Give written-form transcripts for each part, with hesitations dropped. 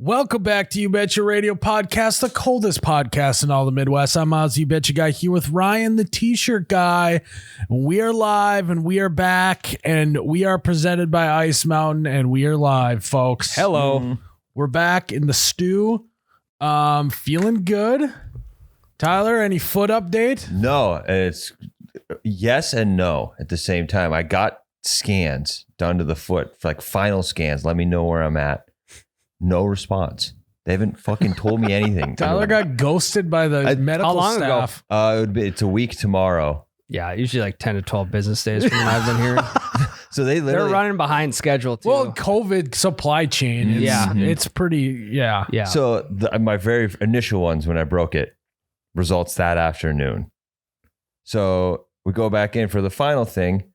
Welcome back to You Betcha Radio Podcast, the coldest podcast in all the Midwest. I'm Myles, You Betcha Guy, here with Ryan, the T-shirt guy. We are live and we are back, and we are presented by Ice Mountain, and we are live, folks. Hello. We're back in the stew. Feeling good. Tyler, any foot update? No, it's yes and no at the same time. I got scans done to the foot, like final scans. Let me know where I'm at. No response. They haven't fucking told me anything. Tyler got ghosted by the medical how long ago? staff. It's a week tomorrow. Yeah, usually like 10 to 12 business days from when I've been here. So they They're literally running behind schedule too. Well, COVID supply chain. It's pretty, yeah. yeah. So my very initial ones when I broke it, results that afternoon. So we go back in for the final thing.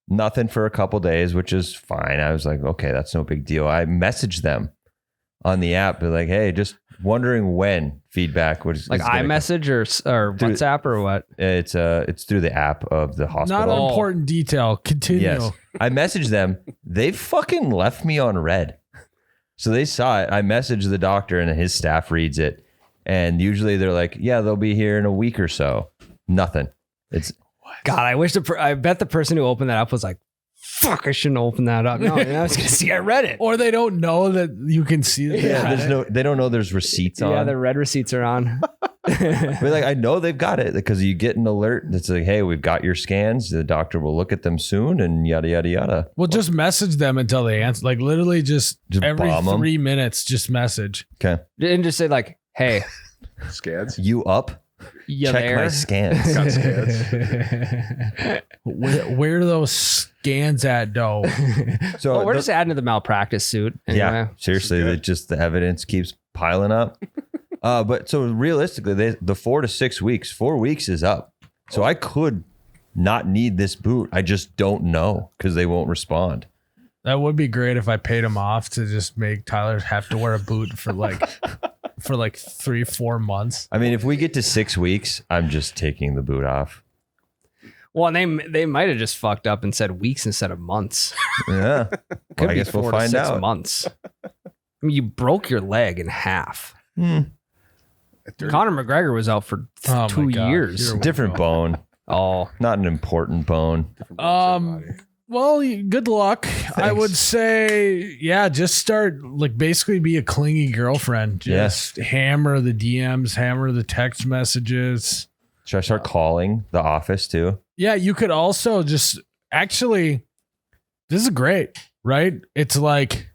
Nothing for a couple days, which is fine. I was like, okay, that's no big deal. I messaged them on the app. They're like, hey, just wondering when feedback was like iMessage or WhatsApp or what? It's through the app of the hospital. Not an important detail. Continue. Yes. I messaged them. They fucking left me on red. So they saw it. I messaged the doctor and his staff reads it. And usually they're like, yeah, they'll be here in a week or so. Nothing. It's God, I bet the person who opened that up was like, fuck, I shouldn't open that up. No, I was going to see, I read it. Or they don't know that you can see it. they don't know there's receipts on. Yeah, the red receipts are on. But like, I know they've got it because you get an alert that's like, hey, we've got your scans. The doctor will look at them soon and yada, yada, yada. Well, just message them until they answer. Like literally just every bomb 3 minutes, just message. Okay. And just say like, hey, Scans? You up? you Check there? my scans. Got scans. Where are those scans at, though? So Well, we're just adding to the malpractice suit. yeah, Anyway. seriously, the evidence keeps piling up. But so realistically, the 4 to 6 weeks, 4 weeks is up. So I could not need this boot. I just don't know because they won't respond. That would be great if I paid him off to just make Tyler have to wear a boot for like 3-4 months. I mean, if we get to 6 weeks, I'm just taking the boot off. Well, and they might have just fucked up and said weeks instead of months. Yeah. Could Well, I be guess we'll 4 to find 6 out. months. I mean, you broke your leg in half. Conor McGregor was out for Oh my 2 God. years. Here we Different go. bone, Oh, not an important bone. Well, good luck. I would say, yeah, just start like basically be a clingy girlfriend. Just hammer the DMs, hammer the text messages. Should I start calling the office too? Yeah, you could also just actually, this is great, right? It's like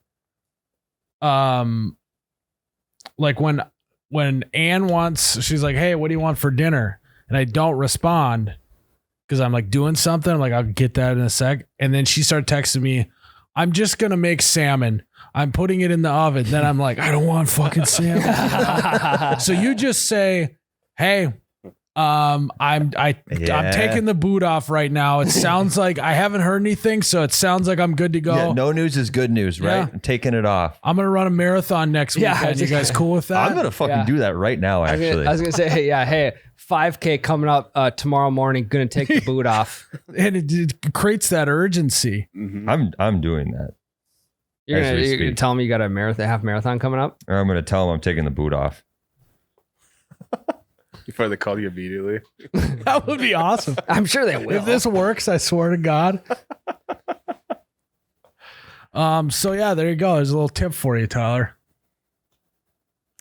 when Ann wants, she's like, hey, what do you want for dinner? And I don't respond because I'm like doing something. I'm like, I'll get that in a sec. And then she started texting me, I'm just going to make salmon. I'm putting it in the oven. Then I'm like, I don't want fucking salmon. So you just say, hey, I'm taking the boot off right now. It sounds like I haven't heard anything, so it sounds like I'm good to go. Yeah, no news is good news, right? Yeah. I'm taking it off. I'm gonna run a marathon next weekend. You guys cool with that? I'm gonna fucking do that right now. Actually, I was gonna say, hey, 5K coming up tomorrow morning. Gonna take the boot off. And it creates that urgency. I'm doing that. You're As we gonna speak. tell me you got a half marathon coming up. Or I'm gonna tell them I'm taking the boot off. Before they call you immediately. That would be awesome. I'm sure they will. If this works, I swear to God. So yeah, there you go. There's a little tip for you, Tyler.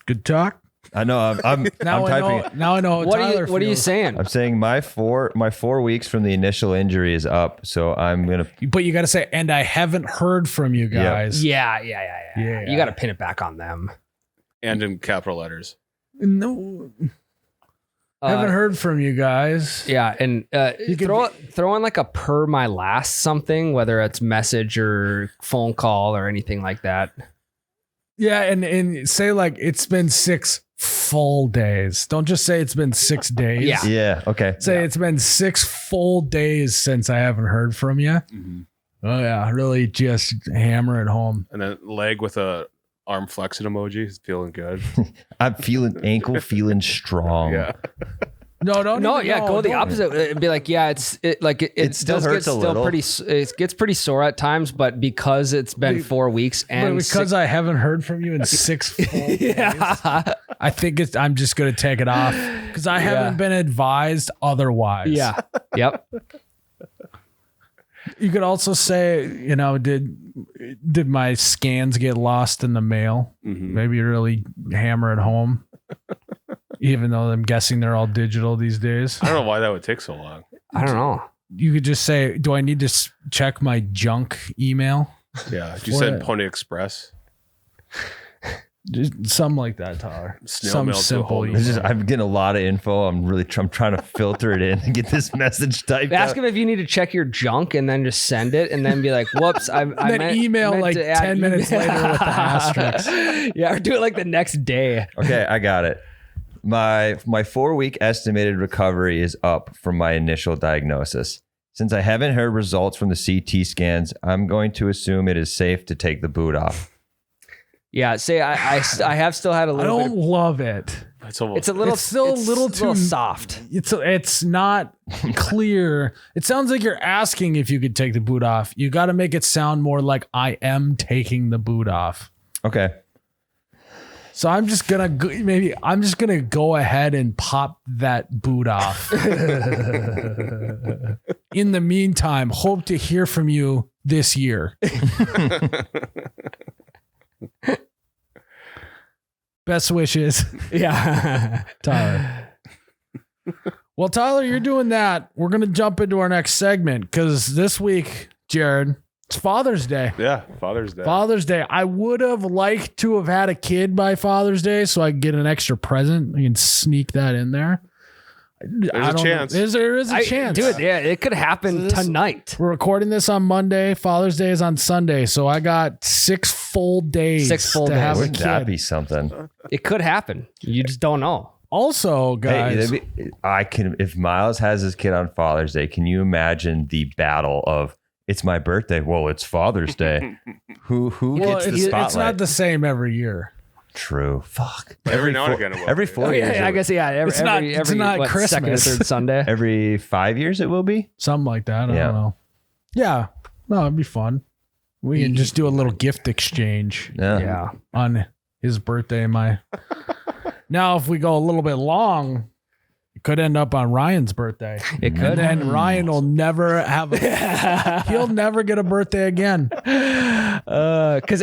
Good talk. I know. I'm Now I know. typing. Now I know. what Tyler are you feels. saying? I'm saying my 4 weeks from the initial injury is up. So I'm gonna. But you got to say, and I haven't heard from you guys. Yeah. Yeah. You got to pin it back on them. And in capital letters. No, haven't heard from you guys. Yeah, and You could throw on like a per my last something, whether it's message or phone call or anything like that. Yeah, and say like it's been 6 full days. Don't just say it's been 6 days. Yeah. Yeah. Okay. Say it's been 6 full days since I haven't heard from you. Oh yeah, really just hammer it home. And then leg with a arm flexing emoji. Feeling good. I'm feeling ankle feeling strong. Yeah. No, don't. No, even- yeah, go the don't. opposite. It'd be like, yeah, it still does hurts get a little. pretty. It gets pretty sore at times, but because it's been 4 weeks But and because I haven't heard from you in 6 full days, yeah, I think I'm just gonna take it off because I haven't been advised otherwise. yeah, yep. You could also say, did my scans get lost in the mail? Mhm. Maybe really hammer it home. Even though I'm guessing they're all digital these days. I don't know why that would take so long. I don't know. You could just say, do I need to check my junk email? Yeah. You For said it. Pony Express. Just something like that, Tyler. Snail Some mail to a simple whole email. It's just, I'm getting a lot of info. I'm trying to filter it in and get this message typed Ask out. him if you need to check your junk and then just send it and then be like, whoops. I then email like to add 10 minutes later with the asterisk. Yeah, or do it like the next day. Okay, I got it. My 4-week estimated recovery is up from my initial diagnosis. Since I haven't heard results from the CT scans, I'm going to assume it is safe to take the boot off. Yeah, say I have still had a I little don't bit. love it. It's almost. It's a little. It's still a little it's too- soft. It's not clear. It sounds like you're asking if you could take the boot off. You got to make it sound more like I am taking the boot off. Okay. So I'm just gonna go ahead and pop that boot off. In the meantime, hope to hear from you this year. Best wishes, Yeah. Tyler. Well, Tyler, you're doing that. We're gonna jump into our next segment because this week, Jared, it's Father's Day. Yeah. Father's Day. Father's Day. I would have liked to have had a kid by Father's Day so I could get an extra present. I can sneak that in there. There's a chance. There is a chance. Dude, yeah, it could happen tonight. We're recording this on Monday. Father's Day is on Sunday. So I got 6 full days 6 full to days. have a Wouldn't that kid. be something? It could happen. You just don't know. Also, guys, Hey, if Myles has his kid on Father's Day, can you imagine the battle of it's my birthday? Well, it's Father's Day. Who well, gets the it's spotlight? not the same every year. True. Fuck. Every now and again it will Every be. 4 Oh, years. yeah, I guess, yeah. It's not what, second or Christmas. third Sunday. Every 5 years it will be. Something like that. I Yeah. don't know. Yeah. No, it'd be fun. We can just do a little gift exchange Yeah. on his birthday. Now, if we go a little bit long, it could end up on Ryan's birthday. It And could. then Ryan will never have he'll never get a birthday again. Because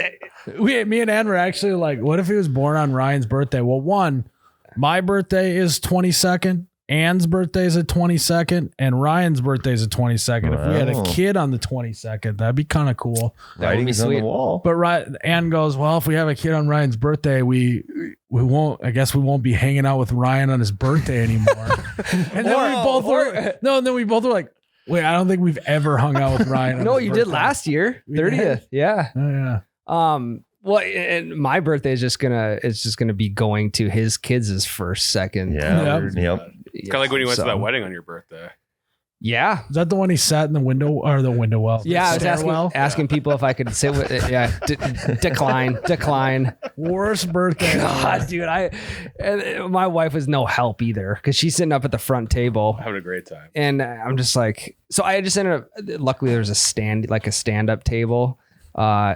Me and Ann were actually like, what if he was born on Ryan's birthday? Well, one, my birthday is 22nd. Ann's birthday is the 22nd, and Ryan's birthday is the 22nd. If we had a Wow. kid on the 22nd, that'd be kind of cool. Writing's on the sweet. wall. But Ann goes, well, if we have a kid on Ryan's birthday, we won't. I guess we won't be hanging out with Ryan on his birthday anymore. And then we both were And then we both were like, wait, I don't think we've ever hung out with Ryan. On no, his you did birthday. last year, We 30th. did? Yeah. Oh, yeah. Well, and my birthday is just gonna be going to his kids' first, second. Yeah. Yep. Yep. It's kind of like when you went to So- that wedding on your birthday. Yeah. Is that the one he sat in the window or the window well? Yeah, I The was stairwell? asking people if I could sit with it. Yeah, decline. Worst birthday. God, dude, and my wife was no help either because she's sitting up at the front table, Having a great time. and I'm just like, so I just ended up. Luckily, there's a stand-up table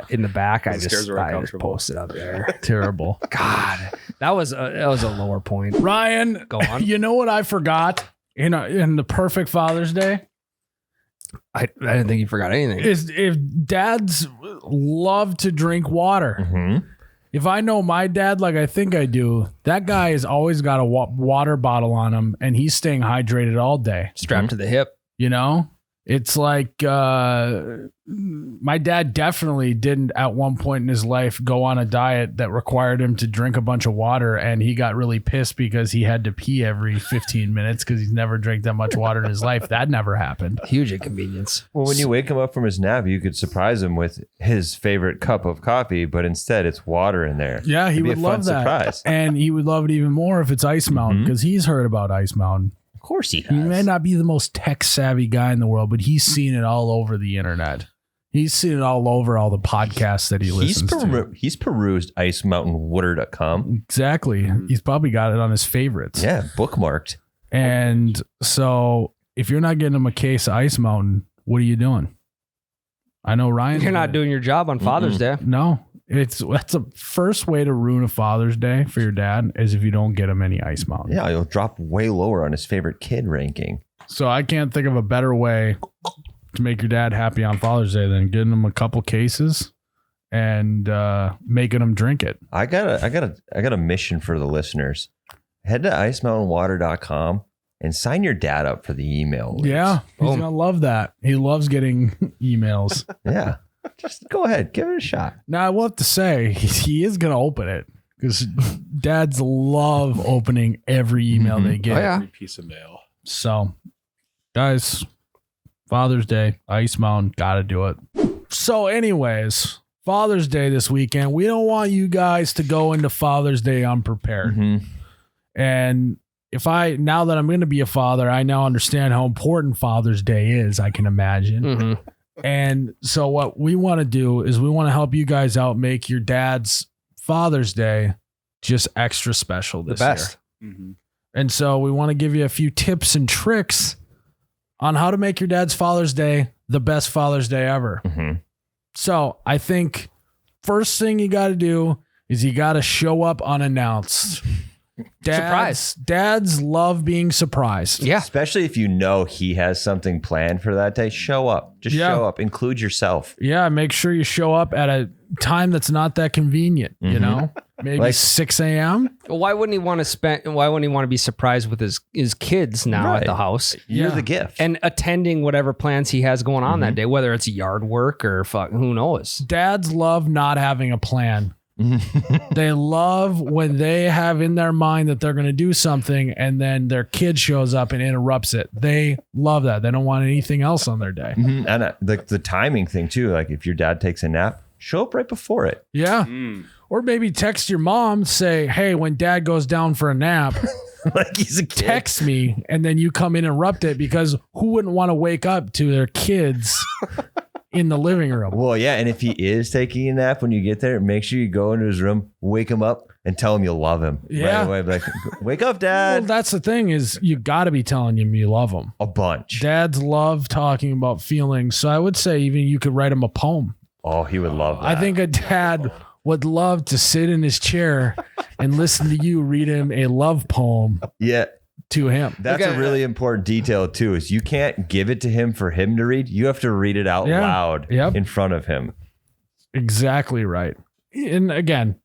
in the back. The stairs were I just uncomfortable. posted up there. Terrible. God, that was a lower point. Ryan, Go on. You know what I forgot in the perfect Father's Day? I didn't think you forgot anything. Is if dads love to drink water. Mhm. If I know my dad like I think I do, that guy has always got a water bottle on him and he's staying hydrated all day. Strapped to the hip. You know, it's like my dad definitely didn't at one point in his life go on a diet that required him to drink a bunch of water. And he got really pissed because he had to pee every 15 minutes because he's never drank that much water in his life. That never happened. Huge inconvenience. Well, when you wake him up from his nap, you could surprise him with his favorite cup of coffee, but instead it's water in there. Yeah, he It'd be would a fun love that. surprise. And he would love it even more if it's Ice Mountain because he's heard about Ice Mountain. Of course he He may not be the most tech savvy guy in the world, but he's seen it all over the internet. He's seen it all over all the podcasts that he listens to. He's perused icemountainwater.com. Exactly. He's probably got it on his favorites. Yeah, bookmarked. And so if you're not getting him a case of Ice Mountain, what are you doing? I know Ryan. You're not doing your job on Father's Day. No, that's a first way to ruin a Father's Day for your dad is if you don't get him any Ice Mountain. Yeah, you'll drop way lower on his favorite kid ranking. So I can't think of a better way to make your dad happy on Father's Day than getting him a couple cases and making him drink it. I got a mission for the listeners. Head to icemountainwater.com and sign your dad up for the email list. Yeah, he's gonna love that. He loves getting emails. Yeah. Just go ahead, give it a shot. Now I will have to say he is gonna open it because dads love opening every email they get. Oh, yeah. Every piece of mail. So, guys, Father's Day, Ice Mountain, gotta do it. So, anyways, Father's Day this weekend. We don't want you guys to go into Father's Day unprepared. Mm-hmm. And now that I'm going to be a father, I now understand how important Father's Day is, I can imagine. Mm-hmm. And so what we want to do is we want to help you guys out, make your dad's Father's Day just extra special The this best. year. Mm-hmm. And so we want to give you a few tips and tricks on how to make your dad's Father's Day the best Father's Day ever. Mm-hmm. So I think first thing you got to do is you got to show up unannounced. Dads love being surprised. Yeah. Especially if you know he has something planned for that day. Show up. Just show up. Include yourself. Yeah, make sure you show up at a time that's not that convenient, you know? Maybe Like- 6 a.m. Well, why wouldn't he want to be surprised with his kids now Right. at the house You're Yeah. the gift. and attending whatever plans he has going on that day, whether it's yard work or who knows? Dads love not having a plan. They love when they have in their mind that they're going to do something and then their kid shows up and interrupts it. They love that. They don't want anything else on their day. Mhm. And the timing thing too. Like if your dad takes a nap, show up right before it. Yeah. Mm. Or maybe text your mom, say, hey, when dad goes down for a nap, Like he's a kid. text me, and then you come interrupt it because who wouldn't want to wake up to their kids in the living room? Well, yeah. And if he is taking a nap when you get there, make sure you go into his room, wake him up, and tell him you love him. Yeah. Right away. Be like, wake up, Well, Dad. that's the thing is you got to be telling him you love him. A bunch. Dads love talking about feelings. So I would say even you could write him a poem. Oh, he would love that. I think a dad would love to sit in his chair and listen to you read him a love poem Yeah. to him. That's Okay. a really important detail too, is you can't give it to him for him to read. You have to read it out Yeah. loud Yep. in front of him. Exactly right. And again,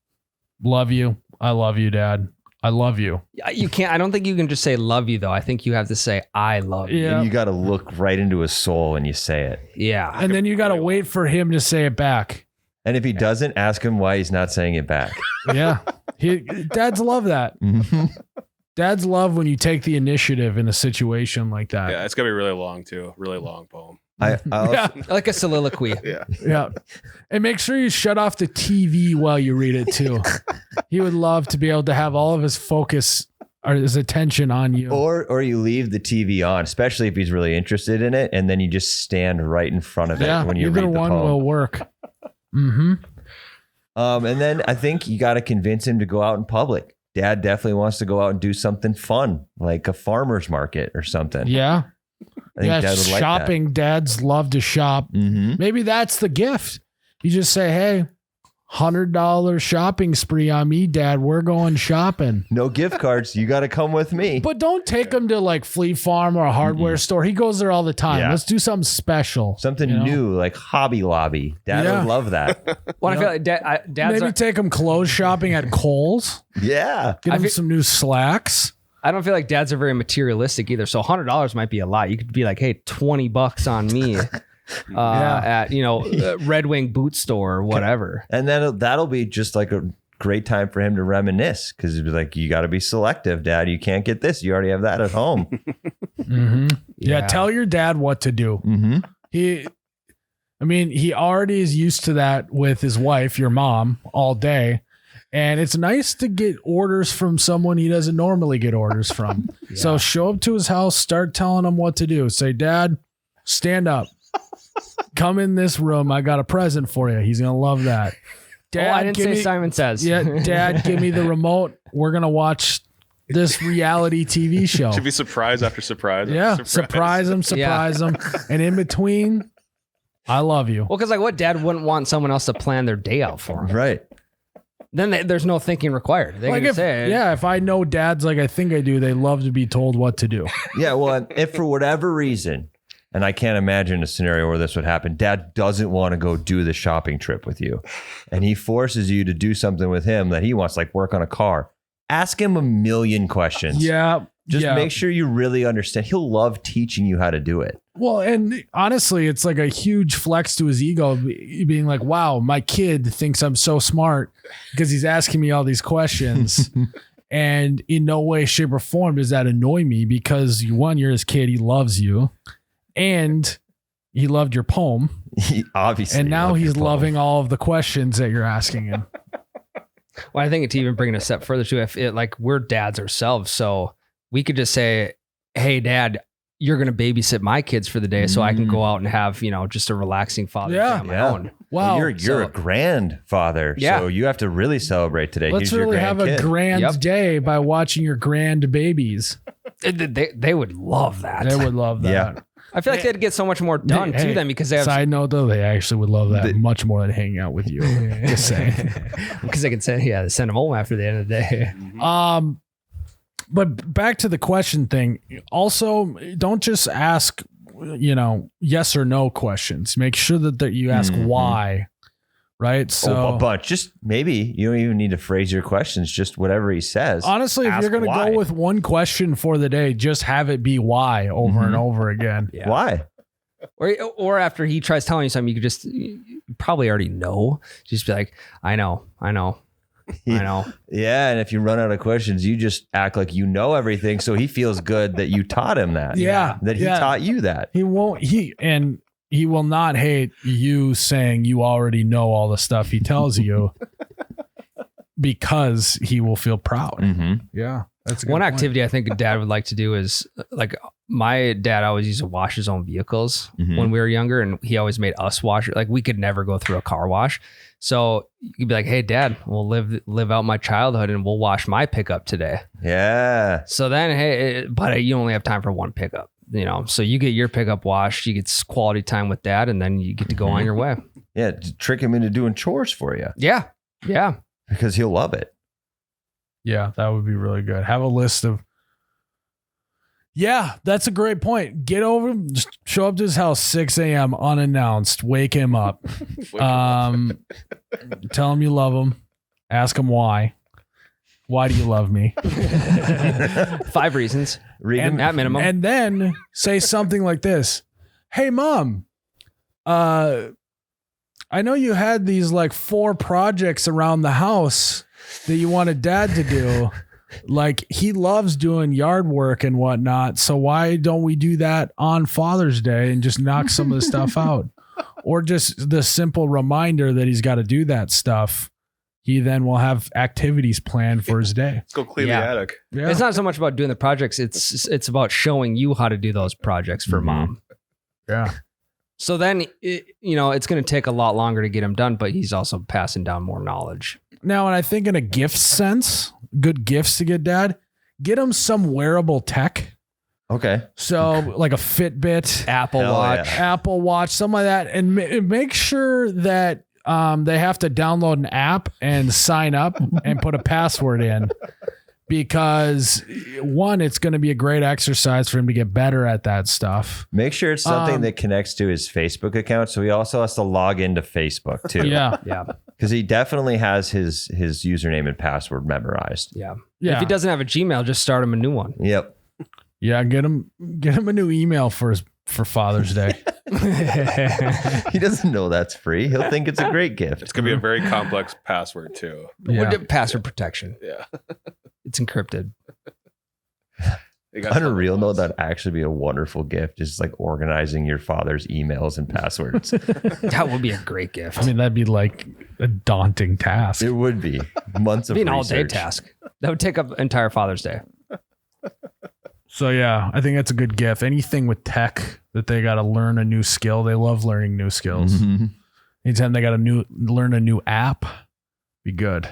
love you. I love you, Dad. I love you. You can't. I don't think you can just say "love you" though. I think you have to say "I love you." Yeah. And you got to look right into his soul when you say it. Yeah. And then you got to wait for him to say it back. And if he doesn't, ask him why he's not saying it back. Yeah. Dads love that. Dads love when you take the initiative in a situation like that. Yeah, it's gonna be really long too. Really long poem. I also, Yeah. Like a soliloquy. Yeah. Yeah. And make sure you shut off the TV while you read it too. He would love to be able to have all of his focus or his attention on you. or you leave the TV on, especially if he's really interested in it, and then you just stand right in front of it Yeah. when you Either read the one poem. will work. Mm-hmm. And then I think you got to convince him to go out in public. Dad definitely wants to go out and do something fun, like a farmer's market or something. Yeah. I think Yeah. Dad would like Shopping. Dads love to shop. that. Mm-hmm. Maybe that's the gift. You just say, hey, $100 shopping spree on me, Dad. We're going shopping. No gift cards. You got to come with me. But don't take him to like Flea Farm or a hardware store. He goes there all the time. Yeah. Let's do something special. Something you know? new, like Hobby Lobby. Dad Yeah. would love that. Well, I Yep. feel like dads. Maybe take him clothes shopping at Kohl's. Yeah. Get I him feel- some new slacks. I don't feel like dads are very materialistic either. So $100 might be a lot. You could be like, hey, $20 on me Yeah. at Red Wing boot store or whatever. And then that'll be just like a great time for him to reminisce, because he'd be like, you got to be selective, Dad. You can't get this. You already have that at home. Mm-hmm. Yeah. Yeah. Tell your dad what to do. Mm-hmm. He already is used to that with his wife, your mom, all day. And it's nice to get orders from someone he doesn't normally get orders from. So show up to his house, start telling him what to do. Say, Dad, stand up. Come in this room. I got a present for you. He's going to love that. Dad, I didn't give say me, Simon Says. Yeah, Dad, give me the remote. We're going to watch this reality TV show. Should be surprise after surprise. After Yeah, surprise them. And in between, I love you. Well, because like what dad wouldn't want someone else to plan their day out for him? Right. Then there's no thinking required. They Like can say, if I know dads like I think I do, they love to be told what to do. Yeah. Well, and if for whatever reason, and I can't imagine a scenario where this would happen, dad doesn't want to go do the shopping trip with you, and he forces you to do something with him that he wants, like work on a car. Ask him a million questions. Yeah. Just make sure you really understand. He'll love teaching you how to do it. Well, and honestly, it's like a huge flex to his ego being like, wow, my kid thinks I'm so smart because he's asking me all these questions. And in no way, shape, or form does that annoy me because one, you're his kid, he loves you, and he loved your poem. He obviously. And now loved he's your poem. loving all of the questions that you're asking him. well, I think it's even bringing a step further too. If it like we're dads ourselves, so we could just say, "Hey, Dad, you're going to babysit my kids for the day, so I can go out and have just a relaxing Father's Day on my own." Wow. Well, you're a grandfather, so you have to really celebrate today. Let's Here's your really have a grandkid. grand day by watching your grand babies. They would love that. They would love that. Yeah. I feel like they'd get so much more done to them because they have Side note though, they actually would love that much more than hanging out with you. Just saying. because they can send them home after the end of the day. But back to the question thing. Also, don't just ask, yes or no questions. Make sure that you ask why. Right. So a bunch. Just maybe you don't even need to phrase your questions. Just whatever he says. Honestly, if ask you're going to why. go with one question for the day, just have it be why over and over again. Yeah. Why? Or after he tries telling you something, you probably already know. Just be like, I know. Yeah, and if you run out of questions, you just act like you know everything, so he feels good that you taught him that. Yeah, that he taught you that. He will not hate you saying you already know all the stuff he tells you because he will feel proud. Mm-hmm. Yeah. That's a good One point. activity I think a dad would like to do is like my dad always used to wash his own vehicles when we were younger, and he always made us wash it. Like we could never go through a car wash. So you'd be like, "Hey Dad, we'll live out my childhood and we'll wash my pickup today." Yeah. So then, but you only have time for one pickup, so you get your pickup washed, you get quality time with Dad, and then you get to go on your way. Yeah, trick him into doing chores for you Yeah. because he'll love it. Yeah, that would be really good. Have a list of. Yeah, that's a great point. Get over, just show up to his house 6 a.m. unannounced. Wake him up. Tell him you love him. Ask him why. Why do you love me? 5 reasons. Read him At minimum. And then say something like this. Hey, Mom. I know you had these like 4 projects around the house that you wanted Dad to do. Like he loves doing yard work and whatnot. So why don't we do that on Father's Day and just knock some of the stuff out? Or just the simple reminder that he's got to do that stuff. He then will have activities planned for his day. Let's go clean the attic. Yeah. It's not so much about doing the projects. It's about showing you how to do those projects for Mom. Yeah. So then, it's going to take a lot longer to get him done, but he's also passing down more knowledge. Now, and I think in a gift sense, good gifts to get Dad, get him some wearable tech. Okay. So like a Fitbit, Apple Watch, something like that. And make sure that they have to download an app and sign up and put a password in. Because one, it's going to be a great exercise for him to get better at that stuff. Make sure it's something that connects to his Facebook account. So he also has to log into Facebook too. Yeah. Because he definitely has his username and password memorized. Yeah. Yeah. If he doesn't have a Gmail, just start him a new one. Yep. Yeah. Get him a new email for Father's Day. He doesn't know that's free. He'll think it's a great gift. It's going to be a very complex password too. Yeah. Password protection. Yeah. It's encrypted. Unreal. No, that'd actually be a wonderful gift. Just like organizing your father's emails and passwords. That would be a great gift. I mean, that'd be like a daunting task. It would be months of It'd be an all-day research. task. That would take up entire Father's Day. So yeah, I think that's a good gift. Anything with tech that they got to learn a new skill. They love learning new skills. Mhm. Anytime they got to learn a new app, be good.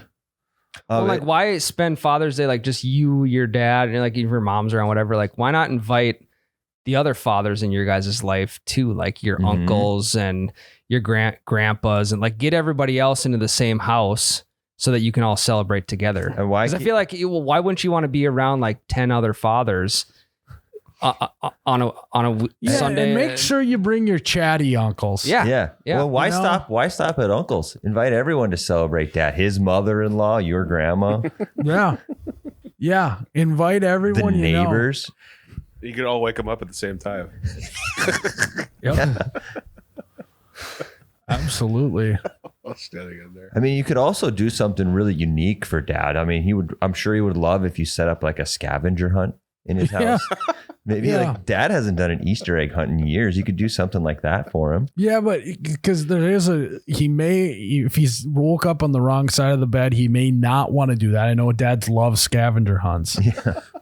Well, like, why spend Father's Day like just you, your dad, and like your mom's around, whatever? Like, why not invite the other fathers in your guys' life too, like your uncles and your grandpas, and like get everybody else into the same house so that you can all celebrate together. And why? Because I feel like, why wouldn't you want to be around like 10 other fathers on a Sunday? And make sure you bring your chatty uncles. Yeah. Well, why You know? stop? Why stop at uncles? Invite everyone to celebrate Dad. His mother-in-law, your grandma, Yeah. Invite the everyone. neighbors. You could all wake them up at the same time. Yep. Absolutely. All standing in there. I mean, you could also do something really unique for Dad. I mean, I'm sure he would love if you set up like a scavenger hunt in his house. Maybe like Dad hasn't done an Easter egg hunt in years. You could do something like that for him. Yeah, but because he may, if he's woke up on the wrong side of the bed, he may not want to do that. I know dads love scavenger hunts,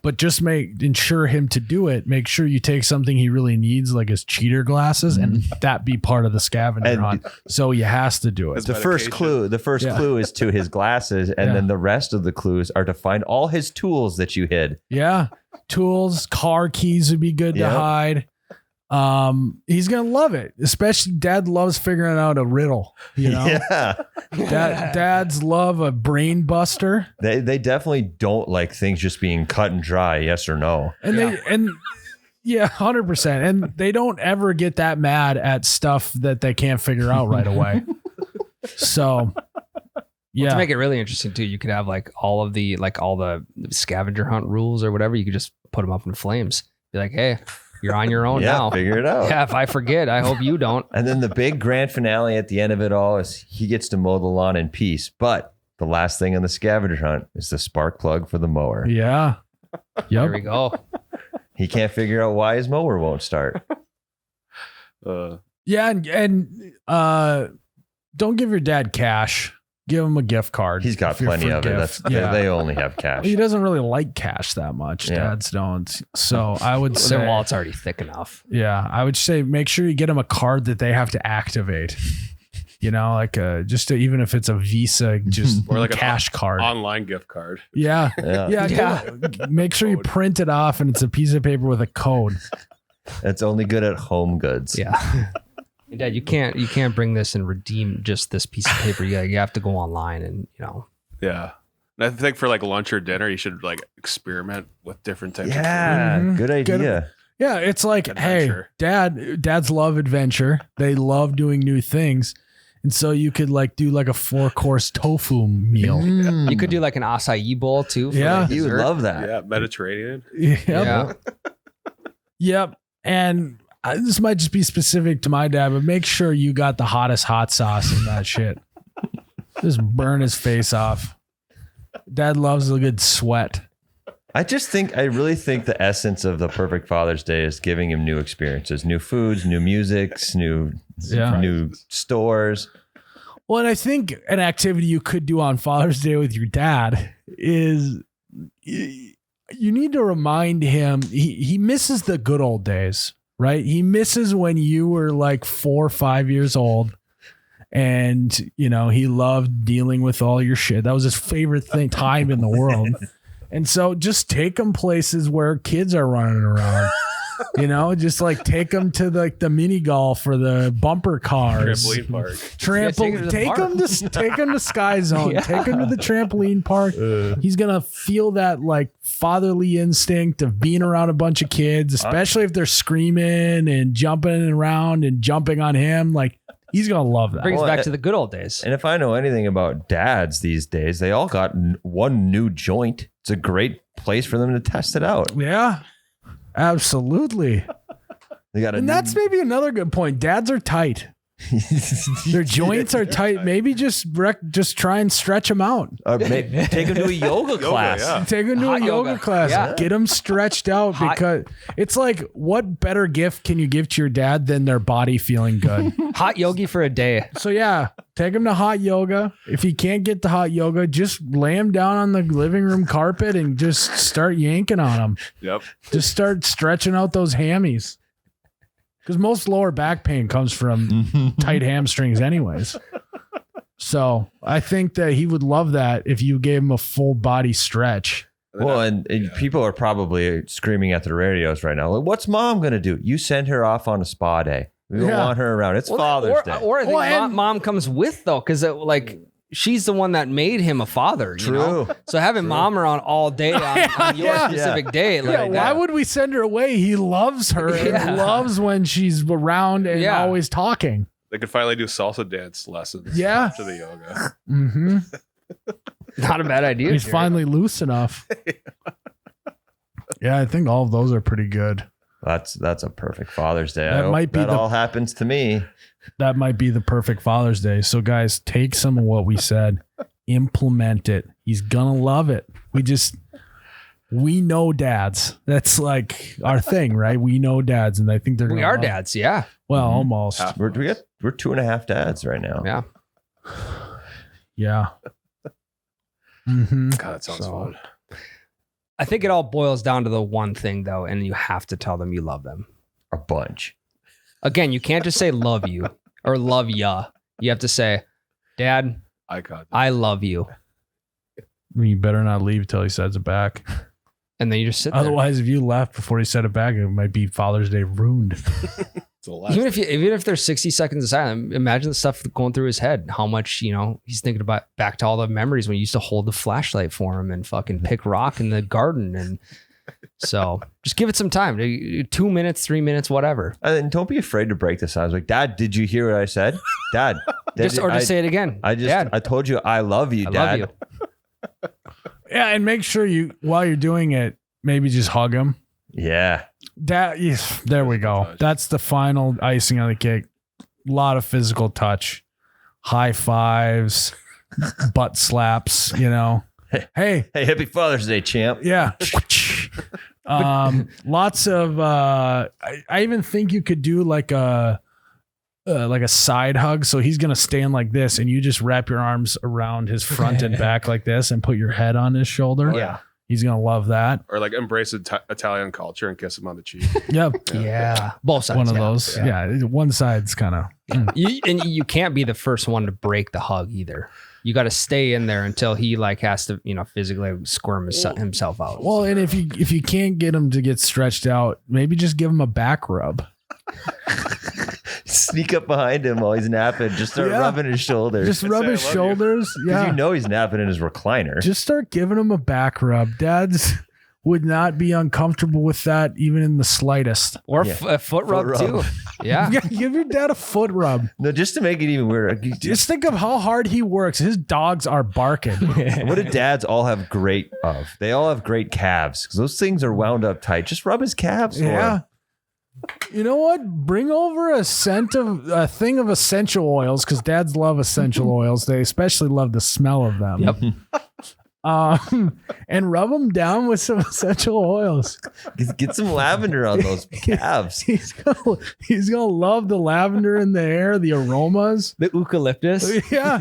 but just ensure him to do it. Make sure you take something he really needs, like his cheater glasses, and that be part of the scavenger hunt. So he has to do it. The first clue is to his glasses, and then the rest of the clues are to find all his tools that you hid. Yeah. Tools, car keys would be good to hide. He's gonna love it. Especially Dad loves figuring out a riddle. You know, dads love a brain buster. They definitely don't like things just being cut and dry, yes or no. And 100%. And they don't ever get that mad at stuff that they can't figure out right away. So. Well, to make it really interesting too, you could have like all the scavenger hunt rules or whatever. You could just put them up in flames. Be like, hey, you're on your own now. Figure it out. Yeah, if I forget, I hope you don't. And then the big grand finale at the end of it all is he gets to mow the lawn in peace. But the last thing on the scavenger hunt is the spark plug for the mower. Yeah. Yep. There we go. He can't figure out why his mower won't start. Yeah, and don't give your dad cash. Give him a gift card. He's got plenty of it. They only have cash. He doesn't really like cash that much. Dads don't. So I would say, their wallet's already thick enough. Yeah, I would say make sure you get him a card that they have to activate. You know, like even if it's a Visa, just or like cash card, online gift card. Yeah. Make sure you print it off, and it's a piece of paper with a code. It's only good at Home Goods. Yeah. Dad, you can't bring this and redeem just this piece of paper. You have to go online and, Yeah. And I think for like lunch or dinner, you should like experiment with different types of food. Yeah, good idea. Yeah, it's like, Adventure. hey, dads love adventure. They love doing new things. And so you could like do like a 4-course tofu meal. You could do like an acai bowl too. For like You would dessert. love that. Yeah, Mediterranean. Yep. And this might just be specific to my dad, but make sure you got the hottest hot sauce in that shit. Just burn his face off. Dad loves a good sweat. I really think the essence of the perfect Father's Day is giving him new experiences, new foods, new musics, new stores. Well, and I think an activity you could do on Father's Day with your dad is you need to remind him he misses the good old days, right? He misses when you were like 4 or 5 years old and, he loved dealing with all your shit. That was his favorite time in the world. And so just take him places where kids are running around. Just like take them to like the mini golf or the bumper cars. Trampoline park. Take him to Sky Zone. Yeah. Take him to the trampoline park. He's gonna feel that like fatherly instinct of being around a bunch of kids, especially if they're screaming and jumping around and jumping on him. Like he's gonna love that. Brings back to the good old days. And if I know anything about dads these days, they all got one new joint. It's a great place for them to test it out. Yeah. Absolutely. And that's maybe another good point. Dads are tight. Their joints are tight. Maybe just try and stretch them out. Take them to a yoga class. Yeah. Take them to a yoga class. Yeah. Get them stretched out because it's like, what better gift can you give to your dad than their body feeling good? Hot yogi for a day. So yeah, take him to hot yoga. If he can't get to hot yoga, just lay him down on the living room carpet and just start yanking on him. Yep. Just start stretching out those hammies. Because most lower back pain comes from tight hamstrings anyways. So I think that he would love that if you gave him a full body stretch. Well, and people are probably screaming at the radios right now. Like, what's mom going to do? You send her off on a spa day. We don't want her around. It's Father's Day. Or I think mom comes with, though, because like she's the one that made him a father. True. You know? So having mom around all day on your specific day. Like, why would we send her away? He loves her and loves when she's around and always talking. They could finally do salsa dance lessons after the yoga. Mm-hmm. Not a bad idea. He's finally loose enough. Yeah, I think all of those are pretty good. That's a perfect Father's Day. That all happens to me. That might be the perfect Father's Day. So guys, take some of what we said, implement it. He's gonna love it. We know dads. That's like our thing, right? We know dads, and I think we are dads. Yeah. Well, almost. We're 2.5 dads right now. Yeah. Yeah. Mm-hmm. God, that sounds fun. I think it all boils down to the one thing, though, and you have to tell them you love them. A bunch. Again, you can't just say love you or love ya. You have to say, Dad, I love you. You better not leave till he says it back. And then you just sit there. Otherwise, if you left before he said it back, it might be Father's Day ruined. Even if there's 60 seconds of silence, imagine the stuff going through his head. How much, he's thinking about back to all the memories when you used to hold the flashlight for him and fucking pick rock in the garden. And so just give it some time. 2 minutes, 3 minutes, whatever. And don't be afraid to break the silence. Like, Dad, did you hear what I said? Dad. Just say it again. I told you I love you, Dad. I love you. Yeah, and make sure while you're doing it, maybe just hug him. Yeah. There we go. That's the final icing on the cake. A lot of physical touch, high fives, butt slaps, Hey, happy Father's Day, champ. Yeah. Lots of, I even think you could do like a side hug. So he's going to stand like this and you just wrap your arms around his front and back like this and put your head on his shoulder. Yeah. He's going to love that. Or like embrace Italian culture and kiss him on the cheek. Yep. Yeah. Both sides. One of those. Yeah. One side's kind of. You can't be the first one to break the hug either. You got to stay in there until he has to, physically squirm himself out. Well, and if you can't get him to get stretched out, maybe just give him a back rub. Sneak up behind him while he's napping. Just start rubbing his shoulders. Just rub his shoulders. Yeah. He's napping in his recliner. Just start giving him a back rub. Dads would not be uncomfortable with that even in the slightest. Or a foot rub too. Yeah. Give your dad a foot rub. No, just to make it even weirder. Just think of how hard he works. His dogs are barking. What do dads all have great of? They all have great calves because those things are wound up tight. Just rub his calves. Yeah. You know what? Bring over a thing of essential oils because dads love essential oils. They especially love the smell of them. Yep. And rub them down with some essential oils. Get some lavender on those calves. He's gonna love the lavender in the air, the aromas, the eucalyptus. Yeah,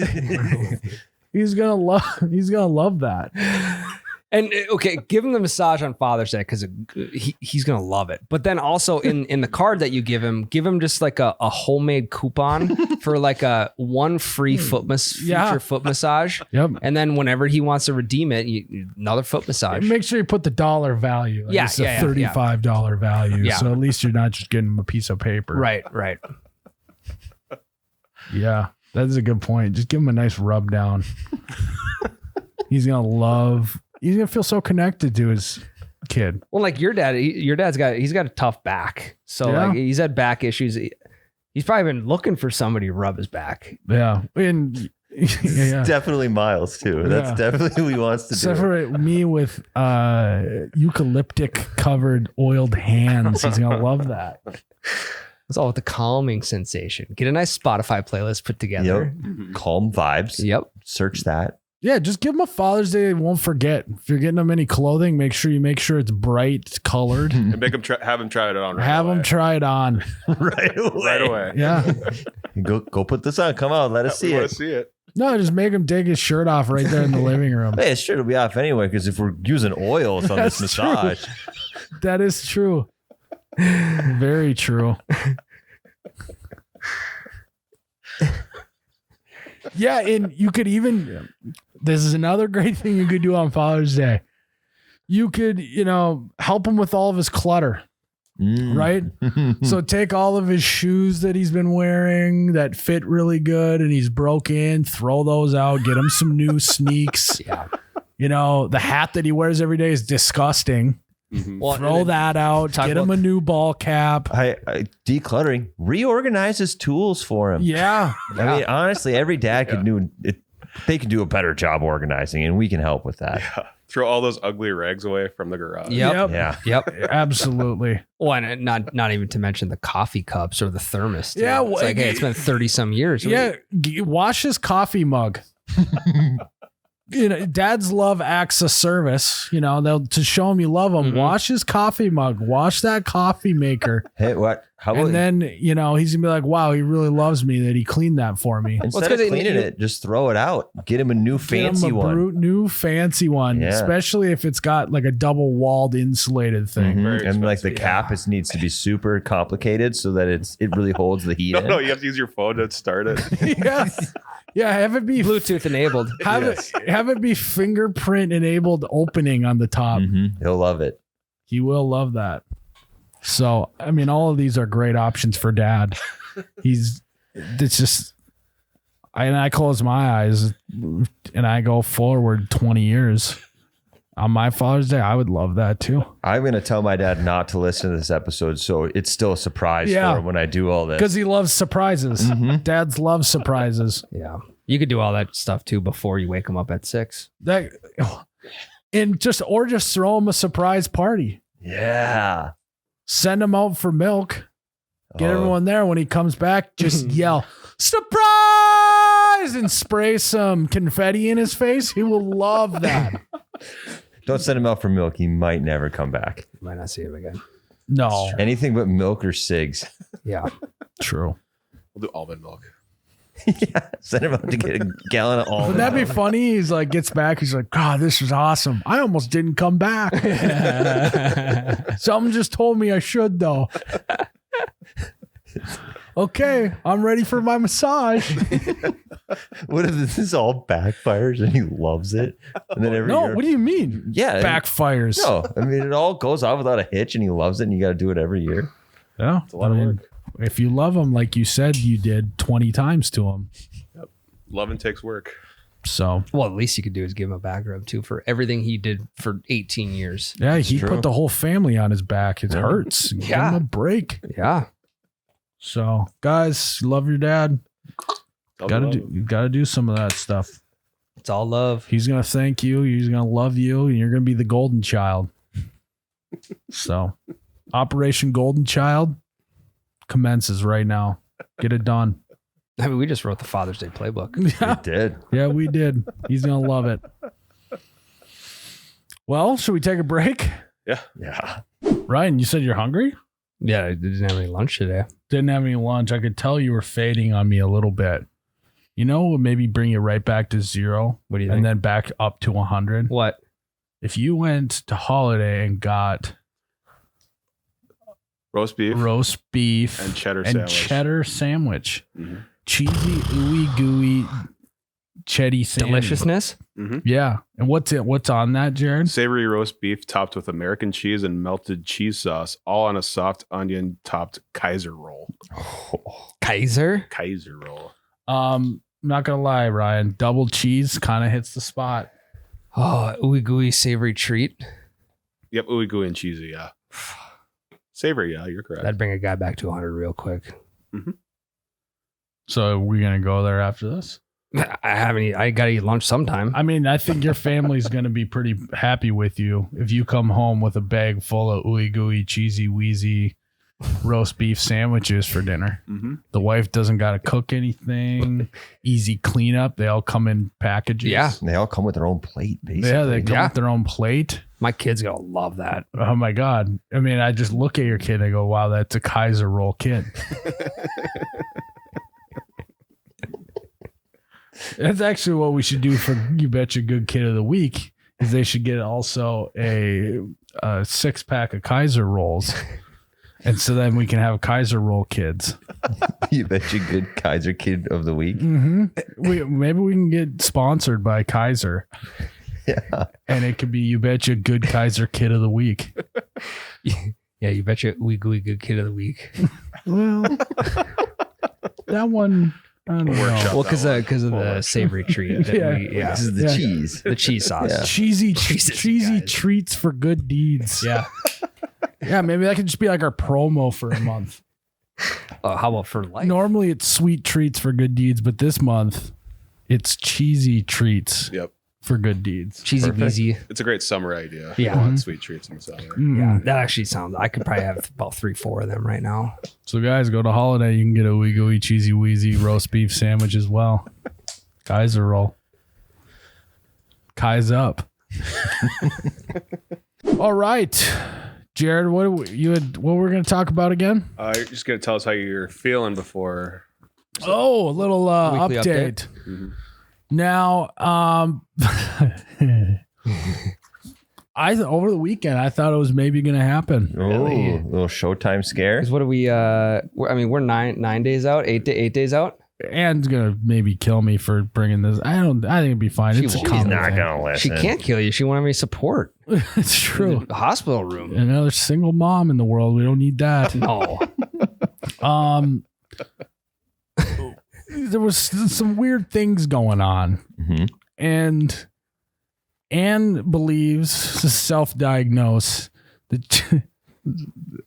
he's gonna love that. And okay, give him the massage on Father's Day because he's gonna love it. But then also in the card that you give him just like a homemade coupon for like a one free future foot massage. Yep. And then whenever he wants to redeem it, another foot massage. Make sure you put the dollar value. Like it's a $35 value. Yeah. So at least you're not just getting him a piece of paper. Right. Yeah, that is a good point. Just give him a nice rub down. He's gonna feel so connected to his kid. Well, like your dad's got a tough back. So like he's had back issues. He's probably been looking for somebody to rub his back. Yeah. And definitely Myles too. That's definitely who he wants to separate me with eucalyptic covered oiled hands. He's gonna love that. It's all with the calming sensation. Get a nice Spotify playlist put together. Yep. Calm vibes. Yep. Search that. Yeah, just give him a Father's Day. He won't forget. If you're getting him any clothing, make sure it's bright colored. And make him have him try it on. Him try it on right away. Yeah. Go put this on. Come on, let us see it. No, just make him take his shirt off right there in the living room. Hey, his shirt will be off anyway because if we're using oils on this massage. True. That is true. Very true. Yeah, and you could even, this is another great thing you could do on Father's Day. You could, help him with all of his clutter, right? So take all of his shoes that he's been wearing that fit really good and he's broken, throw those out, get him some new sneaks. Yeah. The hat that he wears every day is disgusting. Well, Throw that out, talk get him about- a new ball cap. I decluttering, reorganize his tools for him. Yeah. I mean, honestly, every dad could do it. They can do a better job organizing, and we can help with that. Yeah. Throw all those ugly rags away from the garage. Yep. Yeah. Yep. Absolutely. Well, and not even to mention the coffee cups or the thermos. Dude. Yeah, It's like, hey, it's been 30 some years. Yeah. Wash his coffee mug. Dads love acts of service. They'll to show him you love him. Wash his coffee mug. Wash that coffee maker. Hey, what? How about And then, he's going to be like, wow, he really loves me that he cleaned that for me. instead Well, of it's 'cause cleaning it, just throw it out. Get him a new Get him fancy a one. new fancy one, Yeah. especially if it's got like a double walled insulated thing. Mhm. Very And like the expensive. cap needs to be super complicated so that it really holds the heat in. No, you have to use your phone to start it. Yeah. Yeah. Have it be Bluetooth enabled. have it be fingerprint enabled opening on the top. He'll love it. He will love that. So, I mean, all of these are great options for dad. It's just, I close my eyes and I go forward 20 years on my Father's Day. I would love that too. I'm going to tell my dad not to listen to this episode, so it's still a surprise Yeah. for him when I do all this. Because he loves surprises. Dads love surprises. Yeah. You could do all that stuff too before you wake him up at 6. Or just throw him a surprise party. Yeah. Send him out for milk. Get Oh. everyone there. When he comes back, just yell, surprise, and spray some confetti in his face. He will love that. Don't send him out for milk. He might never come back. Might not see him again. No. Anything but milk or cigs. Yeah. True. We'll do almond milk. Yeah. Send him out to get a gallon of almond Would that be milk. funny? He's like, gets back. He's like, God, this was awesome. I almost didn't come back. Something just told me I should, though. Okay, I'm ready for my massage. What if this all backfires and he loves it? And then every No, year, what do you mean? yeah, Backfires. No, I mean it all goes off without a hitch, and he loves it, and you got to do it every year. Yeah, It's a lot of work. If you love him, like you said, you did 20 times to him. Loving takes work. So Well, at least you could do is give him a back rub too for everything he did for 18 years. yeah, he true. put the whole family on his back. It hurts. Give Yeah. him a break. Yeah. So guys, love your dad. You gotta do some of that stuff. It's all love. He's gonna thank you. He's gonna love you, and you're gonna be the golden child. So, Operation Golden Child commences right now. Get it done. I mean, we just wrote the Father's Day playbook. Yeah, It did. yeah, we did. He's gonna love it. Well, should we take a break? Yeah. Ryan, you said you're hungry? Yeah, I didn't have any lunch today. Didn't have any lunch. I could tell you were fading on me a little bit. Maybe bring you right back to 0 What do you and think? then back up to 100. What? If you went to Holiday and got Roast beef roast beef and cheddar and sandwich. cheddar sandwich, Mhm. cheesy, ooey gooey, chetty sandwich. Deliciousness? Yeah. And what's on that, Jared? Savory roast beef topped with American cheese and melted cheese sauce, all on a soft onion topped Kaiser roll. Kaiser? Kaiser roll. Not gonna lie, Ryan, double cheese kind of hits the spot. Oh, ooey gooey savory treat. Yep, ooey gooey and cheesy, yeah. Savory, yeah, you're correct. That'd bring a guy back to 100 real quick. So we're gonna go there after this. I gotta eat lunch sometime. I mean, I think your family's gonna be pretty happy with you if you come home with a bag full of ooey gooey, cheesy, wheezy roast beef sandwiches for dinner. Mm-hmm. The wife doesn't got to cook anything. Easy cleanup. They all come in packages. Yeah. They all come with their own plate, basically. Yeah, they come Yeah. with their own plate. My kid's gonna love that. Oh my God. I mean, I just look at your kid and I go, wow, that's a Kaiser roll kid. That's actually what we should do for You Betcha Good Kid of the Week is they should get also a 6-pack of Kaiser rolls. And so then we can have Kaiser roll kids. You bet you good Kaiser kid of the week. Maybe we can get sponsored by Kaiser. Yeah. And it could be you betcha good Kaiser kid of the week. Yeah, you betcha we good kid of the week. Well, that one, I don't know. Well, because of the savory treat. That This is the cheese. The cheese sauce. Yeah. Cheesy guys. treats for good deeds. Yeah. Yeah, maybe that could just be like our promo for a month. How about for life? Normally it's sweet treats for good deeds, but this month it's cheesy treats Yep. for good deeds. Cheesy Weezy. It's a great summer idea. Yeah. I want sweet treats in the summer. Yeah, that actually sounds. I could probably have about 3-4 of them right now. So guys, go to Holiday. You can get a Wee Cheesy Wheezy roast beef sandwich as well. Kaiser roll. Kai's up. All right, Jared. What we're going to talk about again? You're just gonna tell us how you're feeling before. Oh, a little Weekly update. Mhm. Now, over the weekend I thought it was maybe going to happen. Oh, Really? little Showtime scare. Because what are we? We're 9 days out, 8 days out. Anne's gonna maybe kill me for bringing this. I think it'd be fine. She It's a won't. She's common not thing. gonna She listen. can't kill you. She wanted me support. It's true. The hospital room. Another single mom in the world. We don't need that. No. There was some weird things going on, Mhm. and Anne believes, self-diagnose, that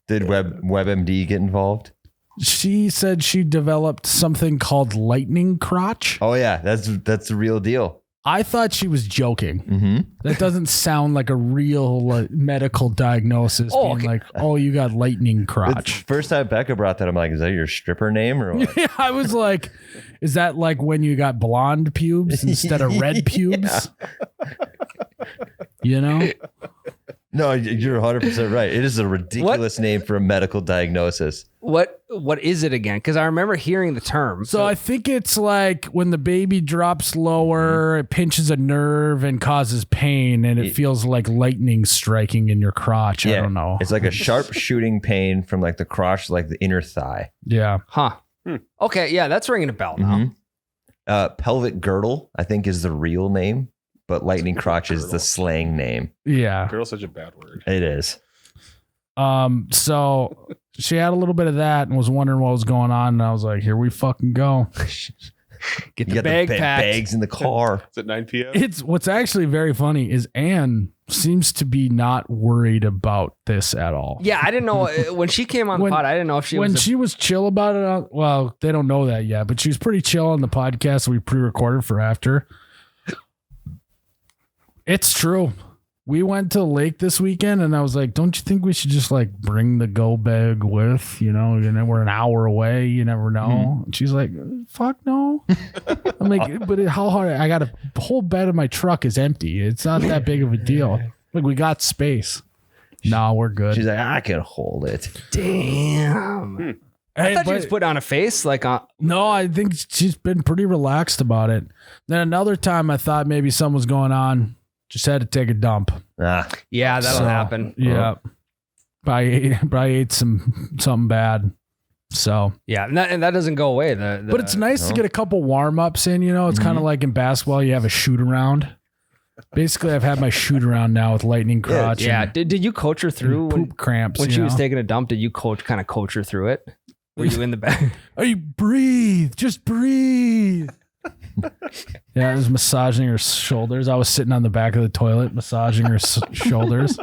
Did WebMD get involved? she said she developed something called lightning crotch. Oh yeah, that's the real deal. I thought she was joking. Mm-hmm. That doesn't sound like a real medical diagnosis. Oh, being okay. like, oh, you got lightning crotch. First time Becca brought that, I'm like, is that your stripper name or what? Yeah, I was like, is that like when you got blonde pubes instead of red pubes? You know? No, you're 100% right. It is a ridiculous name for a medical diagnosis. What is it again? Because I remember hearing the term. So I think it's like when the baby drops lower, it pinches a nerve and causes pain, and it feels like lightning striking in your crotch. I don't know. It's like a sharp shooting pain from like the crotch, like the inner thigh. Yeah. Huh. Okay. Yeah, that's ringing a bell now. Mhm. Pelvic girdle, I think, is the real name, but lightning crotch is the slang name. Yeah. Girl's such a bad word. It is. So she had a little bit of that and was wondering what was going on, and I was like, here we fucking go. Get You the got bag the packed. bags in the car. Is it 9 p.m.? It's what's actually very funny is Anne seems to be not worried about this at all. Yeah, I didn't know when she came on the When- pod. I didn't know if she When was. she was chill about it, well, they don't know that yet, but she was pretty chill on the podcast we pre-recorded for after. It's true. We went to the lake this weekend, and I was like, don't you think we should just like bring the go bag with, we're an hour away. You never know. And she's like, fuck no. I'm like, but how hard? I got a whole bed of my truck is empty. It's not that big of a deal. Like, we got space. No, we're good. She's like, I can hold it. Damn. I thought she was putting on a face like. No, I think she's been pretty relaxed about it. Then another time I thought maybe something was going on. Just had to take a dump. Yeah, that'll So, happen. Yeah. Probably ate something bad. So, Yeah, and that doesn't go away. but it's nice to get a couple warm-ups in, It's kind of like in basketball, you have a shoot around. Basically, I've had my shoot around now with lightning crotch. Yeah. and Did you coach her through poop cramps. when you she was know? taking a dump? Did you kind of coach her through it? Were you in the back? Oh, you breathe. Just breathe. Yeah, I was massaging her shoulders. I was sitting on the back of the toilet massaging her shoulders.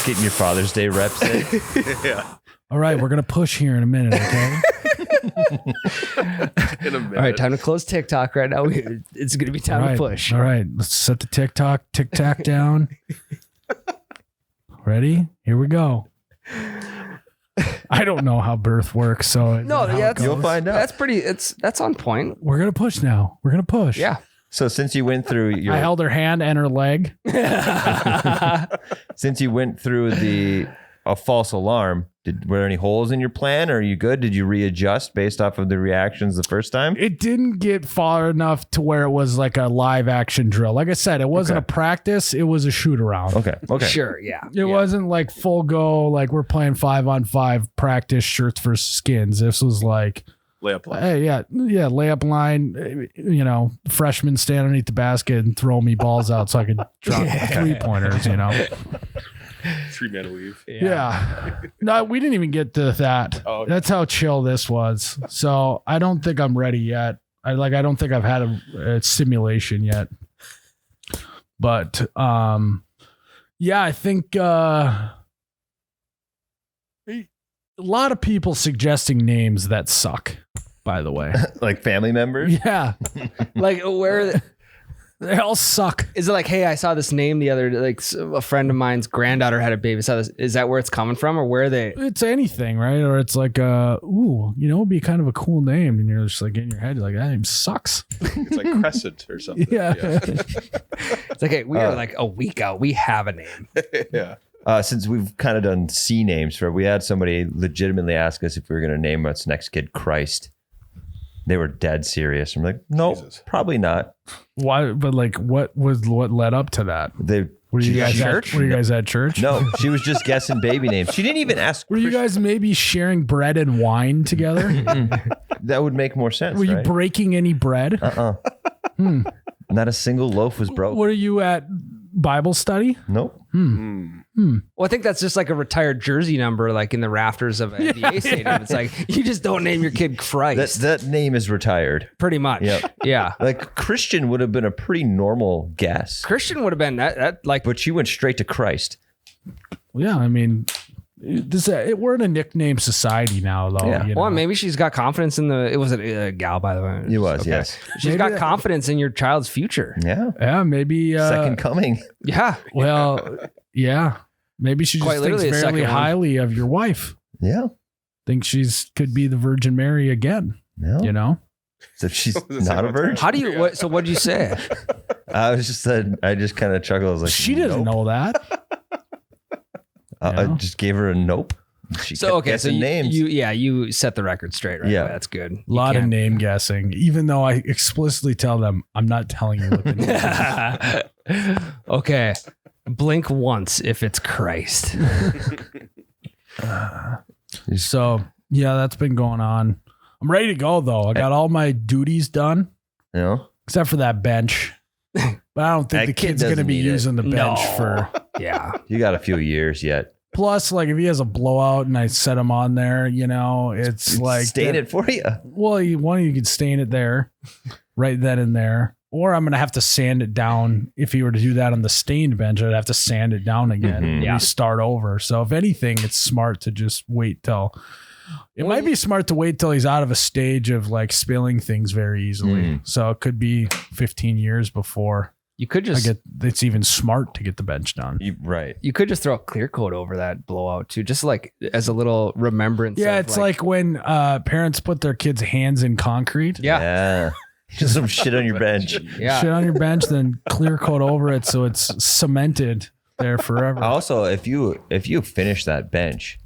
Getting your Father's Day reps in. Yeah. All right, we're going to push here in a minute, okay? In a minute. All right, time to close TikTok right now. It's going to be time All right, to push. All right, let's set the tic-tac down. Ready? Here we go. I don't know how birth works, so No, how yeah, it goes. You'll find out. That's on point. We're gonna push now. We're gonna push. Yeah. So since you went through I held her hand and her leg. since you went through a false alarm, Were there any holes in your plan? Or are you good? Did you readjust based off of the reactions the first time? It didn't get far enough to where it was like a live action drill. Like I said, it wasn't a practice. It was a shoot around. Okay. Sure. Yeah. It wasn't like full go, like we're playing 5-on-5 practice shirts versus skins. This was like, Layup line. hey, layup line, freshmen stand underneath the basket and throw me balls out so I could drop 3-pointers, 3-man weave. Yeah. No, we didn't even get to that. Oh, okay. That's how chill this was. So I don't think I'm ready yet. I don't think I've had a simulation yet. But I think a lot of people suggesting names that suck, by the way. Like family members? Yeah. Like where They all suck. is it? Like, hey, I saw this name the other day. Like a friend of mine's granddaughter had a baby. I saw this. Is that where it's coming from, or where are they? It's anything, right? Or it's like, it'd be kind of a cool name. And you're just like in your head, you're like, that name sucks. It's like Crescent or something. Yeah. It's like, hey, we are like a week out. We have a name. Yeah. Since we've kind of done C names we had somebody legitimately ask us if we were going to name us next kid Christ. They were dead serious. I'm like, no, Jesus. probably not. Why? But like, what led up to that? Were you guys at church? No, she was just guessing baby names. She didn't even ask. Were you guys maybe sharing bread and wine together? That would make more sense. Were you right? breaking any bread? Not a single loaf was broke. Were you at Bible study? Nope. Well, I think that's just like a retired jersey number, like in the rafters of an NBA stadium. It's like, you just don't name your kid Christ. That name is retired. Pretty much. Yep. Yeah. Like Christian would have been a pretty normal guess, Christian would have been that like, but she went straight to Christ. Yeah, I mean, we're in a nickname society now, though. Yeah. you well, know? maybe she's got confidence in it was a gal, by the way. It was, yes. She's Maybe got confidence in your child's future. Yeah. Yeah, maybe. Second coming. Yeah. Well, yeah. Maybe she Quite just thinks literally a fairly second one. highly of your wife. Yeah. Thinks could be the Virgin Mary again. No. You know? So she's The not a second virgin. How do you, so what'd you say? I just kind of chuckled. I was like, She didn't know that. I Yeah. just gave her a nope. She So, kept okay. So guessing names. you set the record straight, right? Yeah. away. That's good. A lot of name guessing, even though I explicitly tell them I'm not telling you what the name is. Okay. Blink once if it's Christ. So, yeah, that's been going on. I'm ready to go, though. I got all my duties done, You know? except for that bench. But I don't think That the kid kid's going to doesn't be need it. using the bench No. for. Yeah. You got a few years yet. Plus, like, if he has a blowout and I set him on there, it's like. Stain it for you. Well, you could stain it there, right then and there. Or I'm going to have to sand it down. If he were to do that on the stained bench, I'd have to sand it down again Mhm. and Yeah. start over. So if anything, it's smart to just wait till. It might be smart to wait till he's out of a stage of like spilling things very easily. So it could be 15 years before You could just it's even smart to get the bench done. Right. you could just throw a clear coat over that blowout too, just like as a little remembrance. Yeah, of it's like when parents put their kids' hands in concrete. yeah. Just some shit on your bench. Yeah. Shit on your bench, then clear coat over it so it's cemented there forever. Also, if you finish that bench,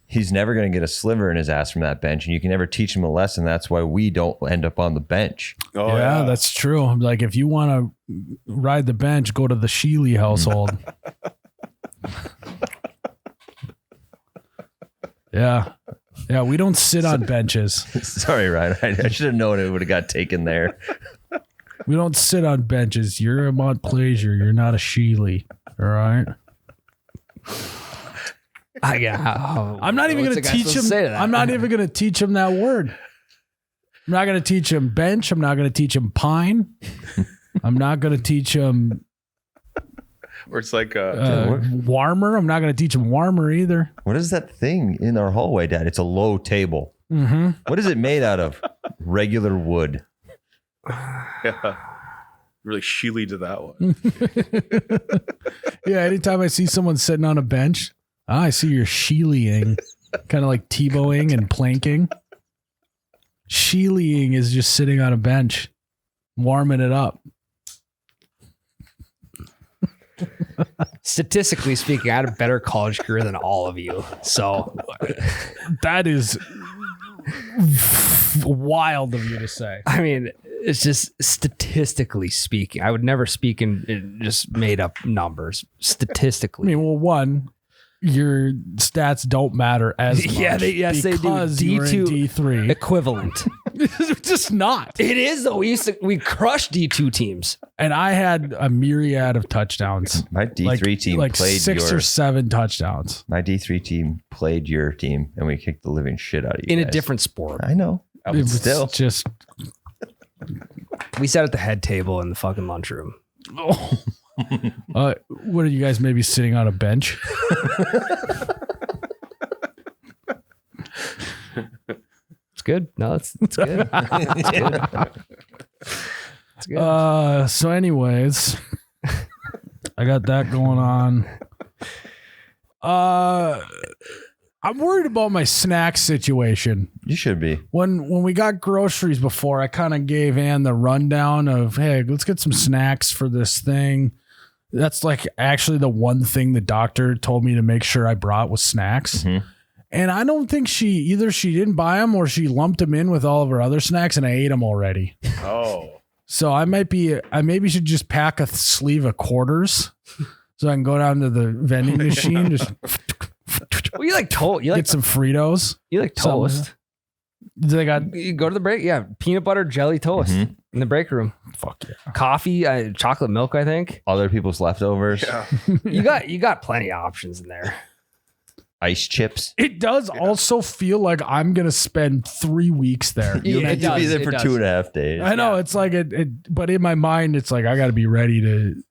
he's never going to get a sliver in his ass from that bench, and you can never teach him a lesson. That's why we don't end up on the bench. Oh, yeah, that's true. Like if you want to ride the bench, go to the Sheely household. Yeah. Yeah, we don't sit on benches. Sorry, Ryan. I should have known it would have got taken there. We don't sit on benches. You're a Montplaisir. You're not a Sheely. All right. I'm not even going to teach him. I'm not even going to teach him that word. I'm not going to teach him bench. I'm not going to teach him pine. I'm not going to teach him Where it's like warmer. I'm not going to teach him warmer either. What is that thing in our hallway, Dad? It's a low table. Mm-hmm. What is it made out of? Regular wood. yeah, really sheely to that one. Yeah, anytime I see someone sitting on a bench, I see you're Sheelying, kind of like Tebowing and planking. Sheelying is just sitting on a bench, warming it up. statistically speaking, I had a better college career than all of you. So That is wild of you to say. I mean, it's just statistically speaking. I would never speak in just made up numbers. I Statistically. mean, well, one, your stats don't matter as much. Yeah, yes, they do. because you're in D2 D3. equivalent. It's just not. It is though. We crushed D2 teams. And I had a myriad of touchdowns. My D3 team like played 6 or 7 touchdowns. My D3 team played your team, and we kicked the living shit out of you In guys. a different sport. I know. It was Still. just We sat at the head table in the fucking lunchroom. what are you guys maybe sitting on a bench? It's good. No, it's good. It's good. It's good. So anyways, I got that going on. I'm worried about my snack situation. You should be. When we got groceries before, I kind of gave Ann the rundown of, hey, let's get some snacks for this thing. That's like actually the one thing the doctor told me to make sure I brought was snacks. Mhm. And I don't think she didn't buy them or she lumped them in with all of her other snacks and I ate them already. Oh. So I maybe should just pack a sleeve of quarters so I can go down to the vending machine, just Well, you like toast. You get some Fritos. you like toast. They got You go to the break. Yeah, peanut butter jelly toast Mhm. in the break room. fuck yeah. Coffee, chocolate milk. I think Other people's leftovers. Yeah. you got plenty of options in there. Ice chips. It does also feel like I'm gonna spend 3 weeks there. Yeah, You it have to be does, there it for does. 2.5 days. I know it's like it, but in my mind, it's like I got to be ready to,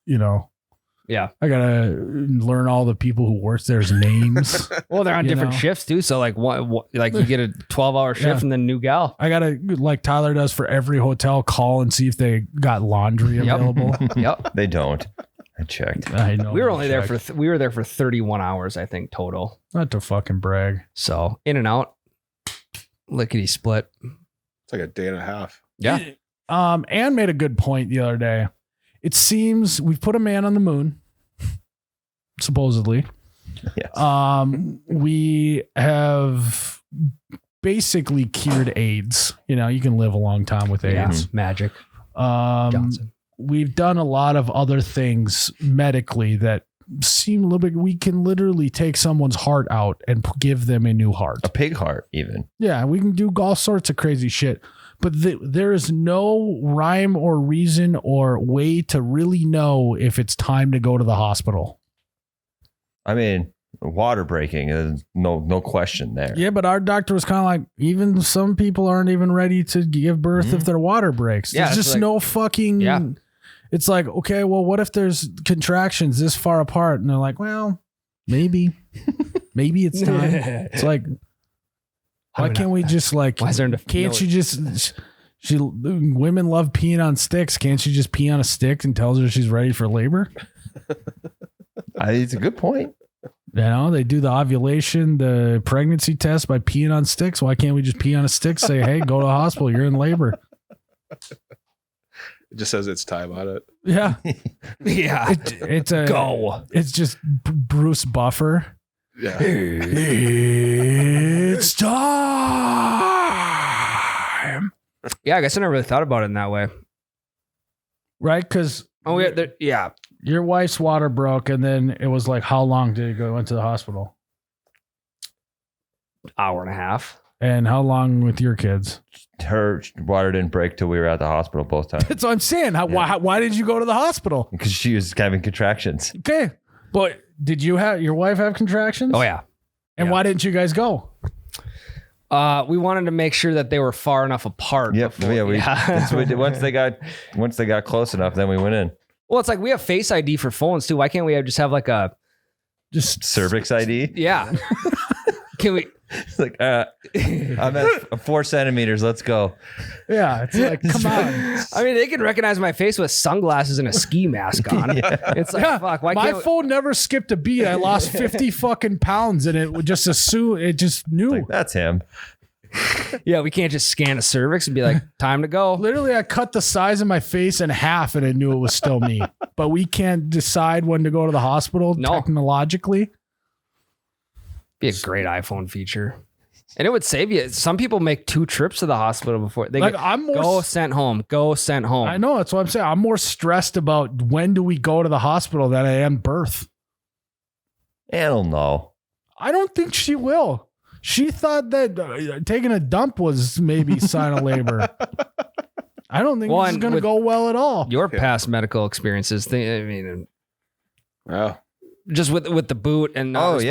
Yeah. I gotta learn all the people who work there's names. Well, they're on You different know? shifts too. So like like you get a 12-hour shift Yeah. and then new gal. I gotta, like Tyler does for every hotel, call and see if they got laundry Yep. available. Yep. They don't. I checked. I know. We were only there check. for we were there for 31 hours, I think, total. Not to fucking brag. So in and out, lickety split. It's like a day and a half. Yeah. Ann made a good point the other day. It seems we've put a man on the moon, supposedly. Yes. We have basically cured AIDS. You can live a long time with Yeah. AIDS. Magic Um, Johnson. we've done a lot of other things medically that seem a little bit. We can literally take someone's heart out and give them a new heart. A pig heart, even. Yeah, we can do all sorts of crazy shit. But there is no rhyme or reason or way to really know if it's time to go to the hospital. I mean, water breaking is no question there. Yeah, but our doctor was kind of like, even some people aren't even ready to give birth if their water breaks. Yeah, There's it's just like- no fucking. Yeah. It's like, okay, well, what if there's contractions this far apart? And they're like, well, maybe it's time. It's like, why can't we just like? Why is there Can't you just? Women love peeing on sticks. Can't she just pee on a stick and tells her she's ready for labor? It's a good point. They do the ovulation, the pregnancy test by peeing on sticks. Why can't we just pee on a stick? Say, hey, go to the hospital. You're in labor. It just says it's time on it. Yeah, Yeah. it's a Go. It's just Bruce Buffer. Yeah. It's time, Yeah, I guess I never really thought about it in that way. right? Because Yeah. your wife's water broke, and then it was like, how long did it go? Went to the hospital, Hour and a half. and how long with your kids? Her water didn't break till we were at the hospital both times That's what I'm saying. Why did you go to the hospital? because she was having contractions. Okay, but did your wife have contractions? Oh yeah. And yeah. why didn't you guys go? We wanted to make sure that they were far enough apart. Yep. before- That's what we did. Once they got close enough, then we went in. Well, it's like we have Face ID for phones too. Why can't we just have like a Just Cervix ID. yeah? Can we? It's like, I'm at 4 centimeters. Let's go. yeah. It's like, come on. I mean, they can recognize my face with sunglasses and a ski mask on. It's like, Yeah, fuck. Why my can't? phone never skipped a beat. I lost 50 fucking pounds, and it would just assume it just knew. Like, that's him. Yeah, we can't just scan a cervix and be like, time to go. Literally, I cut the size of my face in half and I knew it was still me. But we can't decide when to go to the hospital technologically. Be a great iPhone feature. And it would save you. Some people make 2 trips to the hospital before they go sent home. Go sent home. I know. That's what I'm saying. I'm more stressed about when do we go to the hospital than I am birth. I don't know. I don't think she will. She thought that taking a dump was maybe sign of labor. I don't think this is going to go well at all. Your past medical experiences, just with the boot and fuck,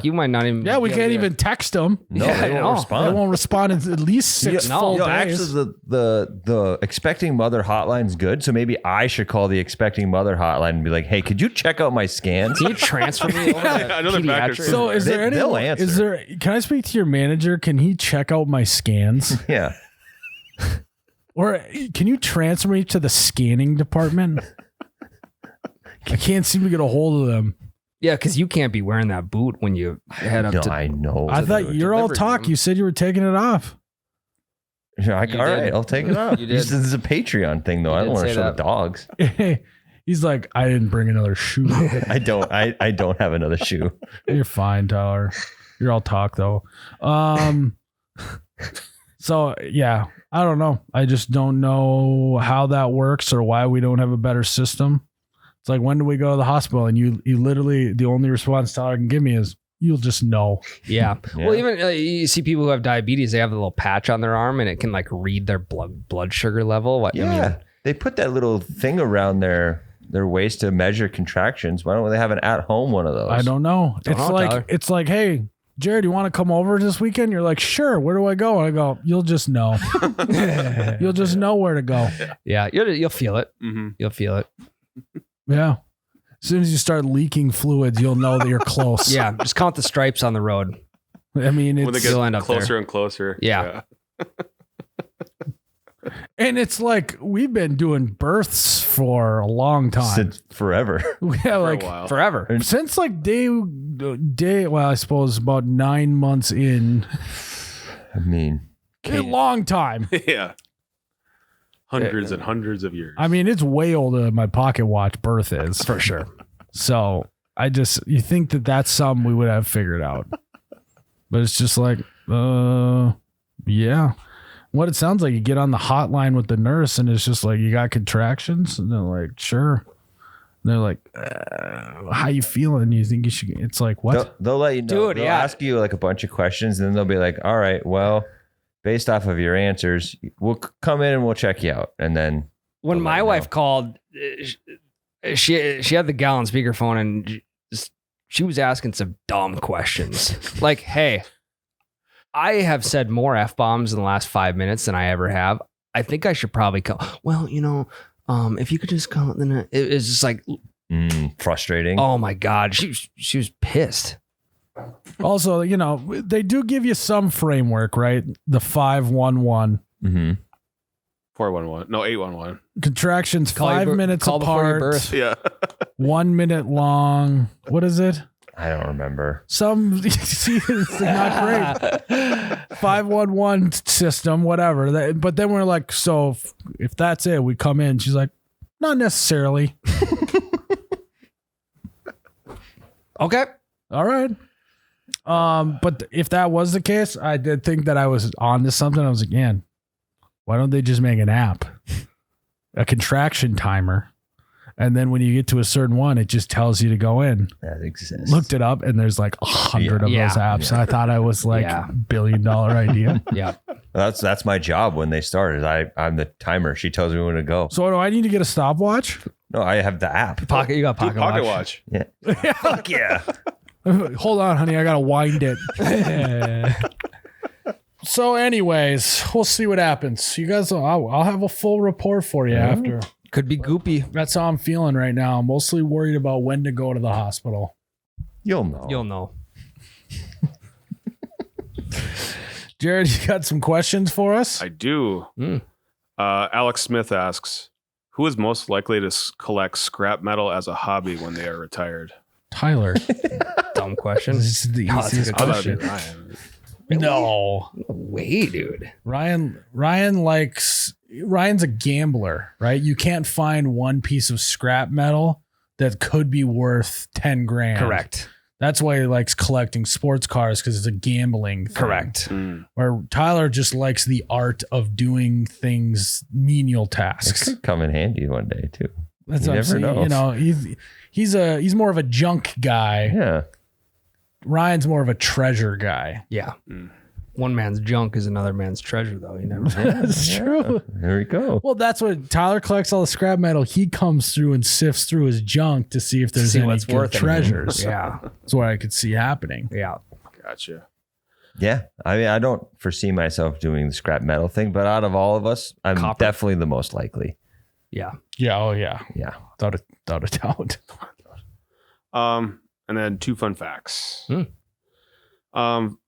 you might not even. Yeah, we can't even text them. No, they won't respond. They won't respond in at least 6 full days. Actually, the expecting mother hotline's good. So maybe I should call the expecting mother hotline and be like, "Hey, could you check out my scans? Can you transfer me over to pediatrics?" So is there any? They'll answer. Can I speak to your manager? Can he check out my scans? Yeah. Or can you transfer me to the scanning department? I can't seem to get a hold of them. Yeah, because you can't be wearing that boot when you head up to. I know. I thought you're all talk. You said you were taking it off. Yeah, all right, I'll take it off. This is a Patreon thing, though. I don't want to show the dogs. He's like, I didn't bring another shoe. I don't have another shoe. You're fine, Tyler. You're all talk though. So yeah, I don't know. I just don't know how that works or why we don't have a better system. It's like, when do we go to the hospital? And you literally, the only response Tyler can give me is, you'll just know. Yeah. Well, even you see people who have diabetes, they have a little patch on their arm and it can like read their blood sugar level. They put that little thing around their waist to measure contractions. Why don't they have an at-home one of those? I don't know. Tyler. It's like, hey, Jared, you want to come over this weekend? You're like, sure. Where do I go? And I go, you'll just know. You'll just know where to go. Yeah. You'll feel it. Mm-hmm. You'll feel it. Yeah. As soon as you start leaking fluids, you'll know that you're close. Yeah. Just count the stripes on the road. I mean, when they get end up closer there. and closer. Yeah. And it's like, we've been doing births for a long time. Since forever. Yeah, like a while. Forever. Since like day, well, I suppose about 9 months in. I mean, A long time. Yeah. Hundreds and hundreds of years. I mean, it's way older than my pocket watch birth is. For sure. So you think that that's something we would have figured out. But it's just like, yeah. What it sounds like, you get on the hotline with the nurse and it's just like, you got contractions? And they're like, sure. And they're like, how you feeling? You think you should? It's like, what? They'll let you know. Dude, they'll ask you like a bunch of questions and then they'll be like, all right, well, based off of your answers, we'll come in and we'll check you out. And then when my wife called, she had the gal on speakerphone and she was asking some dumb questions. Like, hey, I have said more F-bombs in the last 5 minutes than I ever have. I think I should probably call. Well, if you could just call it, then it's just like frustrating. Oh my God. She was pissed. Also, they do give you some framework, right? The 511. Mm-hmm. 411. No, 811. Contractions 5 minutes call before your apart. birth. Yeah. 1 minute long. What is it? I don't remember. See, it's not great. 511 system, whatever. But then we're like, so if that's it, we come in. She's like, not necessarily. Okay. All right. But if that was the case, I did think that I was onto something. I was like, man, why don't they just make an app, a contraction timer? And then when you get to a certain one, it just tells you to go in. That exists. Looked it up, and there's like 100 of those apps. Yeah. I thought I was like $1 billion idea. Yeah, that's my job when they started. I'm the timer. She tells me when to go. So do I need to get a stopwatch? No, I have the app. You got pocket watch. Yeah. Fuck yeah. Hold on, honey. I gotta wind it. So, anyways, we'll see what happens. You guys, I'll have a full report for you after. Could be goopy. That's how I'm feeling right now. I'm mostly worried about when to go to the hospital. You'll know. You'll know. Jared, you got some questions for us? I do. Alex Smith asks, who is most likely to collect scrap metal as a hobby when they are retired? Tyler. Dumb question. This is the easiest Oh, that'd question. be Ryan. No. No way, dude. Ryan's a gambler, right? You can't find one piece of scrap metal that could be worth 10 grand. Correct. That's why he likes collecting sports cars, because it's a gambling thing. Correct. Where Tyler just likes the art of doing things, menial It tasks. could come in handy one day too. That's You what I'm never saying. know. You know, he's more of a junk guy. Yeah. Ryan's more of a treasure guy. Yeah. One man's junk is another man's treasure, though. You never know. That's true. There we go. Well, that's what Tyler collects, all the scrap metal. He comes through and sifts through his junk to see if there's See any what's good worth anything. treasures. Yeah. That's what I could see happening. Yeah. Gotcha. Yeah. I mean, I don't foresee myself doing the scrap metal thing, but out of all of us, I'm Copper. definitely the most likely. Yeah. Yeah. Oh, yeah. Yeah. Without a doubt. And then 2 fun facts.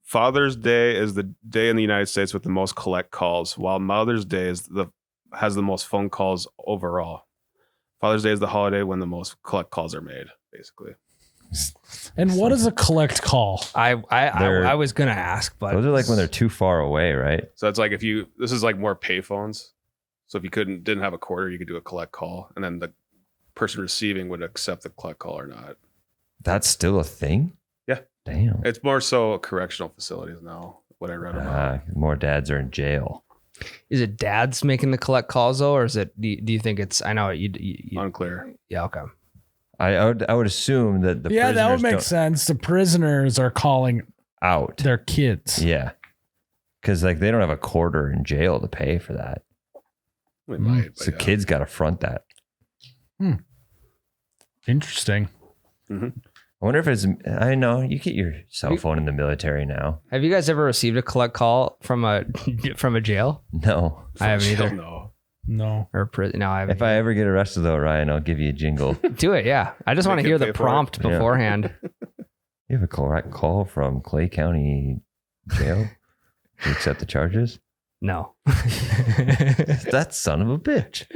Father's Day is the day in the United States with the most collect calls, while Mother's Day has the most phone calls overall. Father's Day is the holiday when the most collect calls are made, basically. And what is a collect call? I was going to ask, but Those are like when they're too far away, right? So it's like this is like more pay phones. So if you didn't have a quarter, you could do a collect call, and then the person receiving would accept the collect call or not. That's still a thing? Yeah. Damn. It's more so correctional facilities now, what I read about. More dads are in jail. is it dads making the collect calls though, or is it? Do you think it's? I know you Unclear. yeah. Okay. I would assume that the Yeah, that would prisoners make don't- sense. The prisoners are calling out. their kids. Yeah. Because like they don't have a quarter in jail to pay for that. We might, but So yeah. kids got to front that. Interesting. I wonder if it's, I know you get your cell phone in the military now. Have you guys ever received a collect call from a jail? No. I haven't either. No. No. Or prison? No, I haven't. If I ever get arrested though, Ryan, I'll give you a jingle. Do it, yeah. I just want to Make hear it the pay for it. prompt Yeah. beforehand. You have a correct call from Clay County Jail to accept the charges? No. That son of a bitch.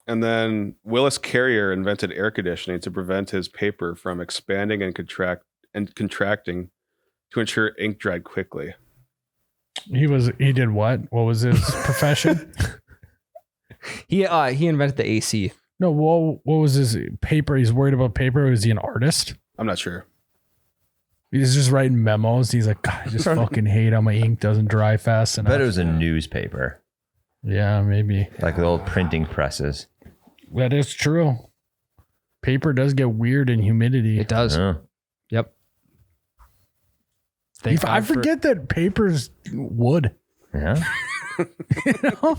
And then Willis Carrier invented air conditioning to prevent his paper from expanding and contracting to ensure ink dried quickly. He did what? What was his profession? He invented the AC. No, what was his paper? He's worried about paper. Was he an artist? I'm not sure. He's just writing memos. He's like, God, I just fucking hate how my ink doesn't dry fast I enough. bet it was a newspaper, Yeah, maybe. like the old printing presses. That is true. Paper does get weird in humidity. It does. Yep. Thank I God for- forget that paper's wood. Yeah. You know?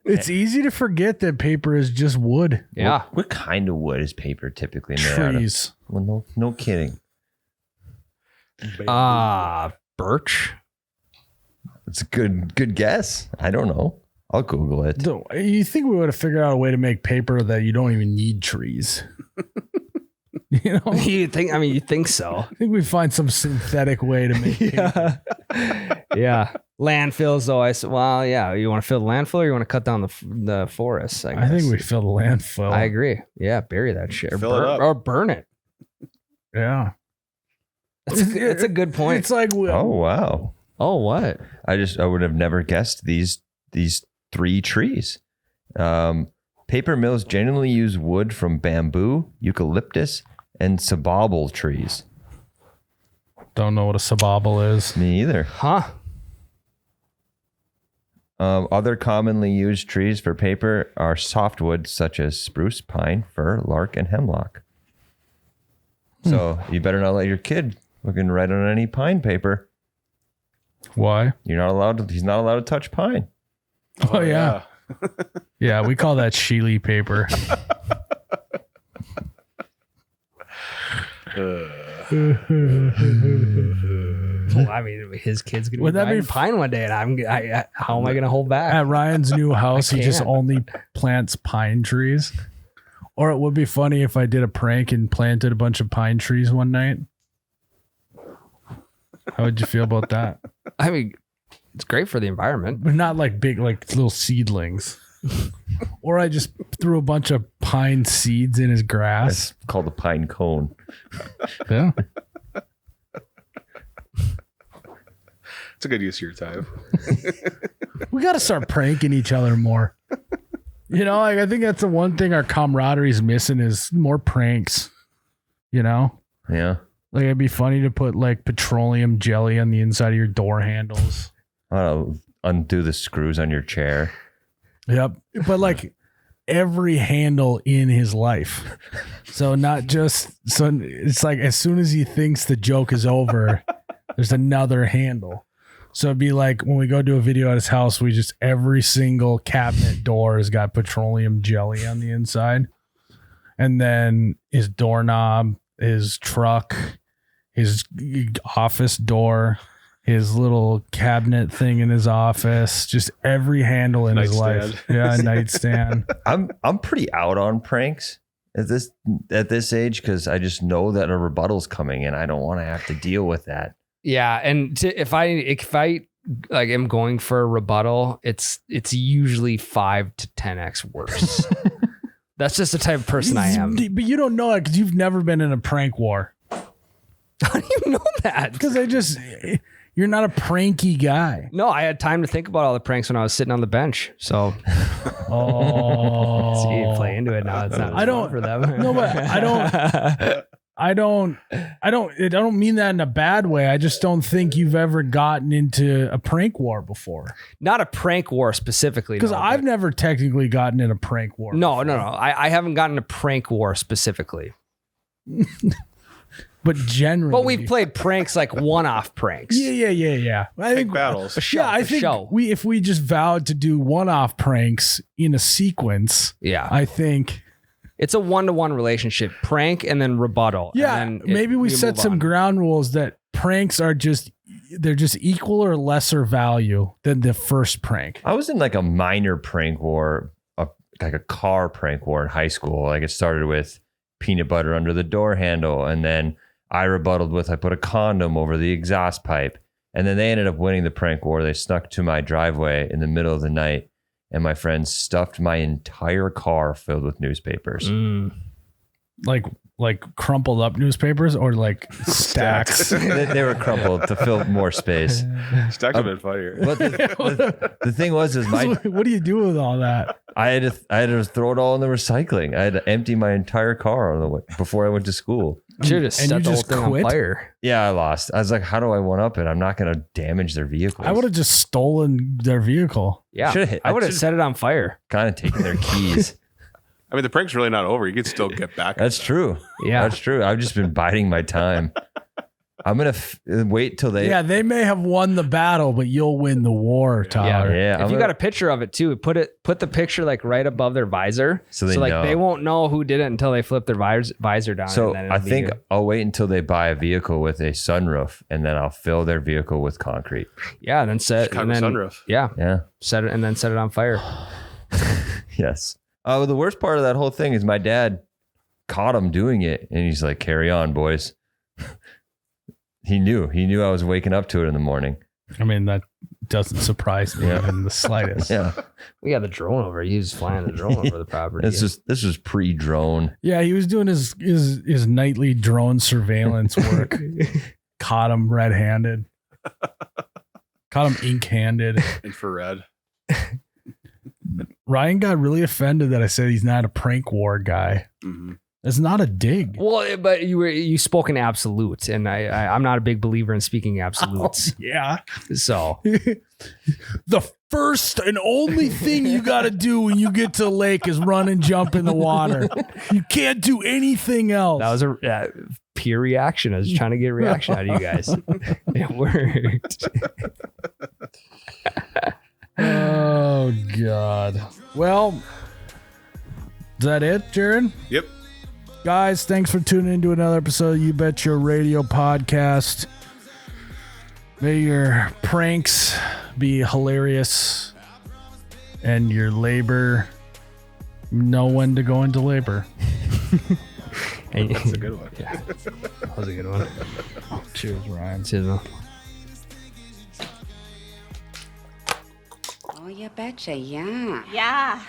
It's easy to forget that paper is just wood. Yeah. What kind of wood is paper typically made out of? Trees. Well, no kidding. Birch. It's a good guess. I don't know. I'll Google it. You think we would have figured out a way to make paper that you don't even need trees? You know? You think? I mean, you think so? I think we find some synthetic way to make paper. Yeah. Landfills, though. I said, well, yeah. You want to fill the landfill, or you want to cut down the forests? I I think guess. we fill the landfill. I agree. Yeah, bury that shit, or Fill it up. or burn it. Yeah. It's a good point. It's like, Oh wow. Oh, what? I would have never guessed these three trees. Paper mills generally use wood from bamboo, eucalyptus, and sabobble trees. don't know what a sabobble is. Me either. Huh? Other commonly used trees for paper are softwoods such as spruce, pine, fir, lark, and hemlock. So you better not let your kid fucking write on any pine paper. Why? He's not allowed to touch pine. Oh, yeah. Yeah, we call that Sheely paper. Well, I mean, his kid's gonna Would be that be riding pine one day, and how am I gonna hold back? At Ryan's new house, he just can't. only plants pine trees. Or it would be funny if I did a prank and planted a bunch of pine trees one night. How would you feel about that? I mean, it's great for the environment. But not like big, like little seedlings. Or I just threw a bunch of pine seeds in his grass. It's called a pine cone. Yeah. It's a good use of your time. We got to start pranking each other more. You know, like I think that's the one thing our camaraderie is missing is more pranks. You know? Yeah. Like it'd be funny to put like petroleum jelly on the inside of your door handles. I'll undo the screws on your chair. Yep. But like every handle in his life. So not just so it's like as soon as he thinks the joke is over, there's another handle. So it'd be like when we go do a video at his house, we just every single cabinet door has got petroleum jelly on the inside. And then his doorknob, his truck, his office door, his little cabinet thing in his office, just every handle in his life. Yeah, nightstand. I'm pretty out on pranks at this age because I just know that a rebuttal's coming and I don't want to have to deal with that. Yeah, and if I like am going for a rebuttal, it's usually 5 to 10x worse. That's just the type of person I am. But you don't know it because you've never been in a prank war. How do you know that? Because you're not a pranky guy. No, I had time to think about all the pranks when I was sitting on the bench. So, oh, see, play into it now. It's not. I don't for them. No, but I don't mean that in a bad way. I just don't think you've ever gotten into a prank war before. Not a prank war specifically. Because no, I've never technically gotten in a prank war. No. I haven't gotten a prank war specifically. But generally. But we've played pranks like one-off pranks. Yeah. I think battles. I think if we just vowed to do one-off pranks in a sequence. Yeah. I think it's a one-to-one relationship, prank and then rebuttal. Yeah, and then maybe we set some ground rules that pranks are they're just equal or lesser value than the first prank. I was in like a minor prank war, like a car prank war in high school. Like it started with peanut butter under the door handle, and then I rebutted with I put a condom over the exhaust pipe, and then they ended up winning the prank war. They snuck to my driveway in the middle of the night, and my friends stuffed my entire car filled with newspapers. Like crumpled up newspapers or like stacks. They were crumpled to fill more space. Stacked a bit funnier. But the thing was, what do you do with all that? I had to throw it all in the recycling. I had to empty my entire car on the way before I went to school. Should have set the whole thing on fire. Yeah, I lost. I was like, how do I one up it? I'm not going to damage their vehicles. I would have just stolen their vehicle. Yeah, I would have set it on fire. Kind of taken their keys. I mean, the prank's really not over. You can still get back. That's true. Yeah, that's true. I've just been biding my time. I'm going to wait till they... Yeah, they may have won the battle, but you'll win the war, Tyler. Yeah. If you got a picture of it too, put the picture like right above their visor. So they won't know who did it until they flip their visor down. So I think I'll wait until they buy a vehicle with a sunroof, and then I'll fill their vehicle with concrete. Yeah, and then sunroof. Yeah. Set it and then set it on fire. Yes. The worst part of that whole thing is my dad caught him doing it, and he's like, "Carry on, boys." He knew I was waking up to it in the morning. I mean, that doesn't surprise me in the slightest. Yeah. We got the drone over. He was flying the drone over the property. This was pre-drone. Yeah, he was doing his nightly drone surveillance work. Caught him red-handed. Caught him ink-handed. Infrared. Ryan got really offended that I said he's not a prank war guy. Mm-hmm. It's not a dig. Well, but you spoke in absolutes, and I'm not a big believer in speaking absolutes. Yeah. So the first and only thing you got to do when you get to the lake is run and jump in the water. You can't do anything else. That was a peer reaction. I was trying to get a reaction out of you guys. It worked. Oh God. Well, is that it, Jared? Yep. Guys, thanks for tuning into another episode of You Bet Your Radio podcast. May your pranks be hilarious and your labor know when to go into labor. That's a good one. Yeah, that was a good one. Cheers, Ryan. Cheers, man. Oh, you betcha, yeah. Yeah.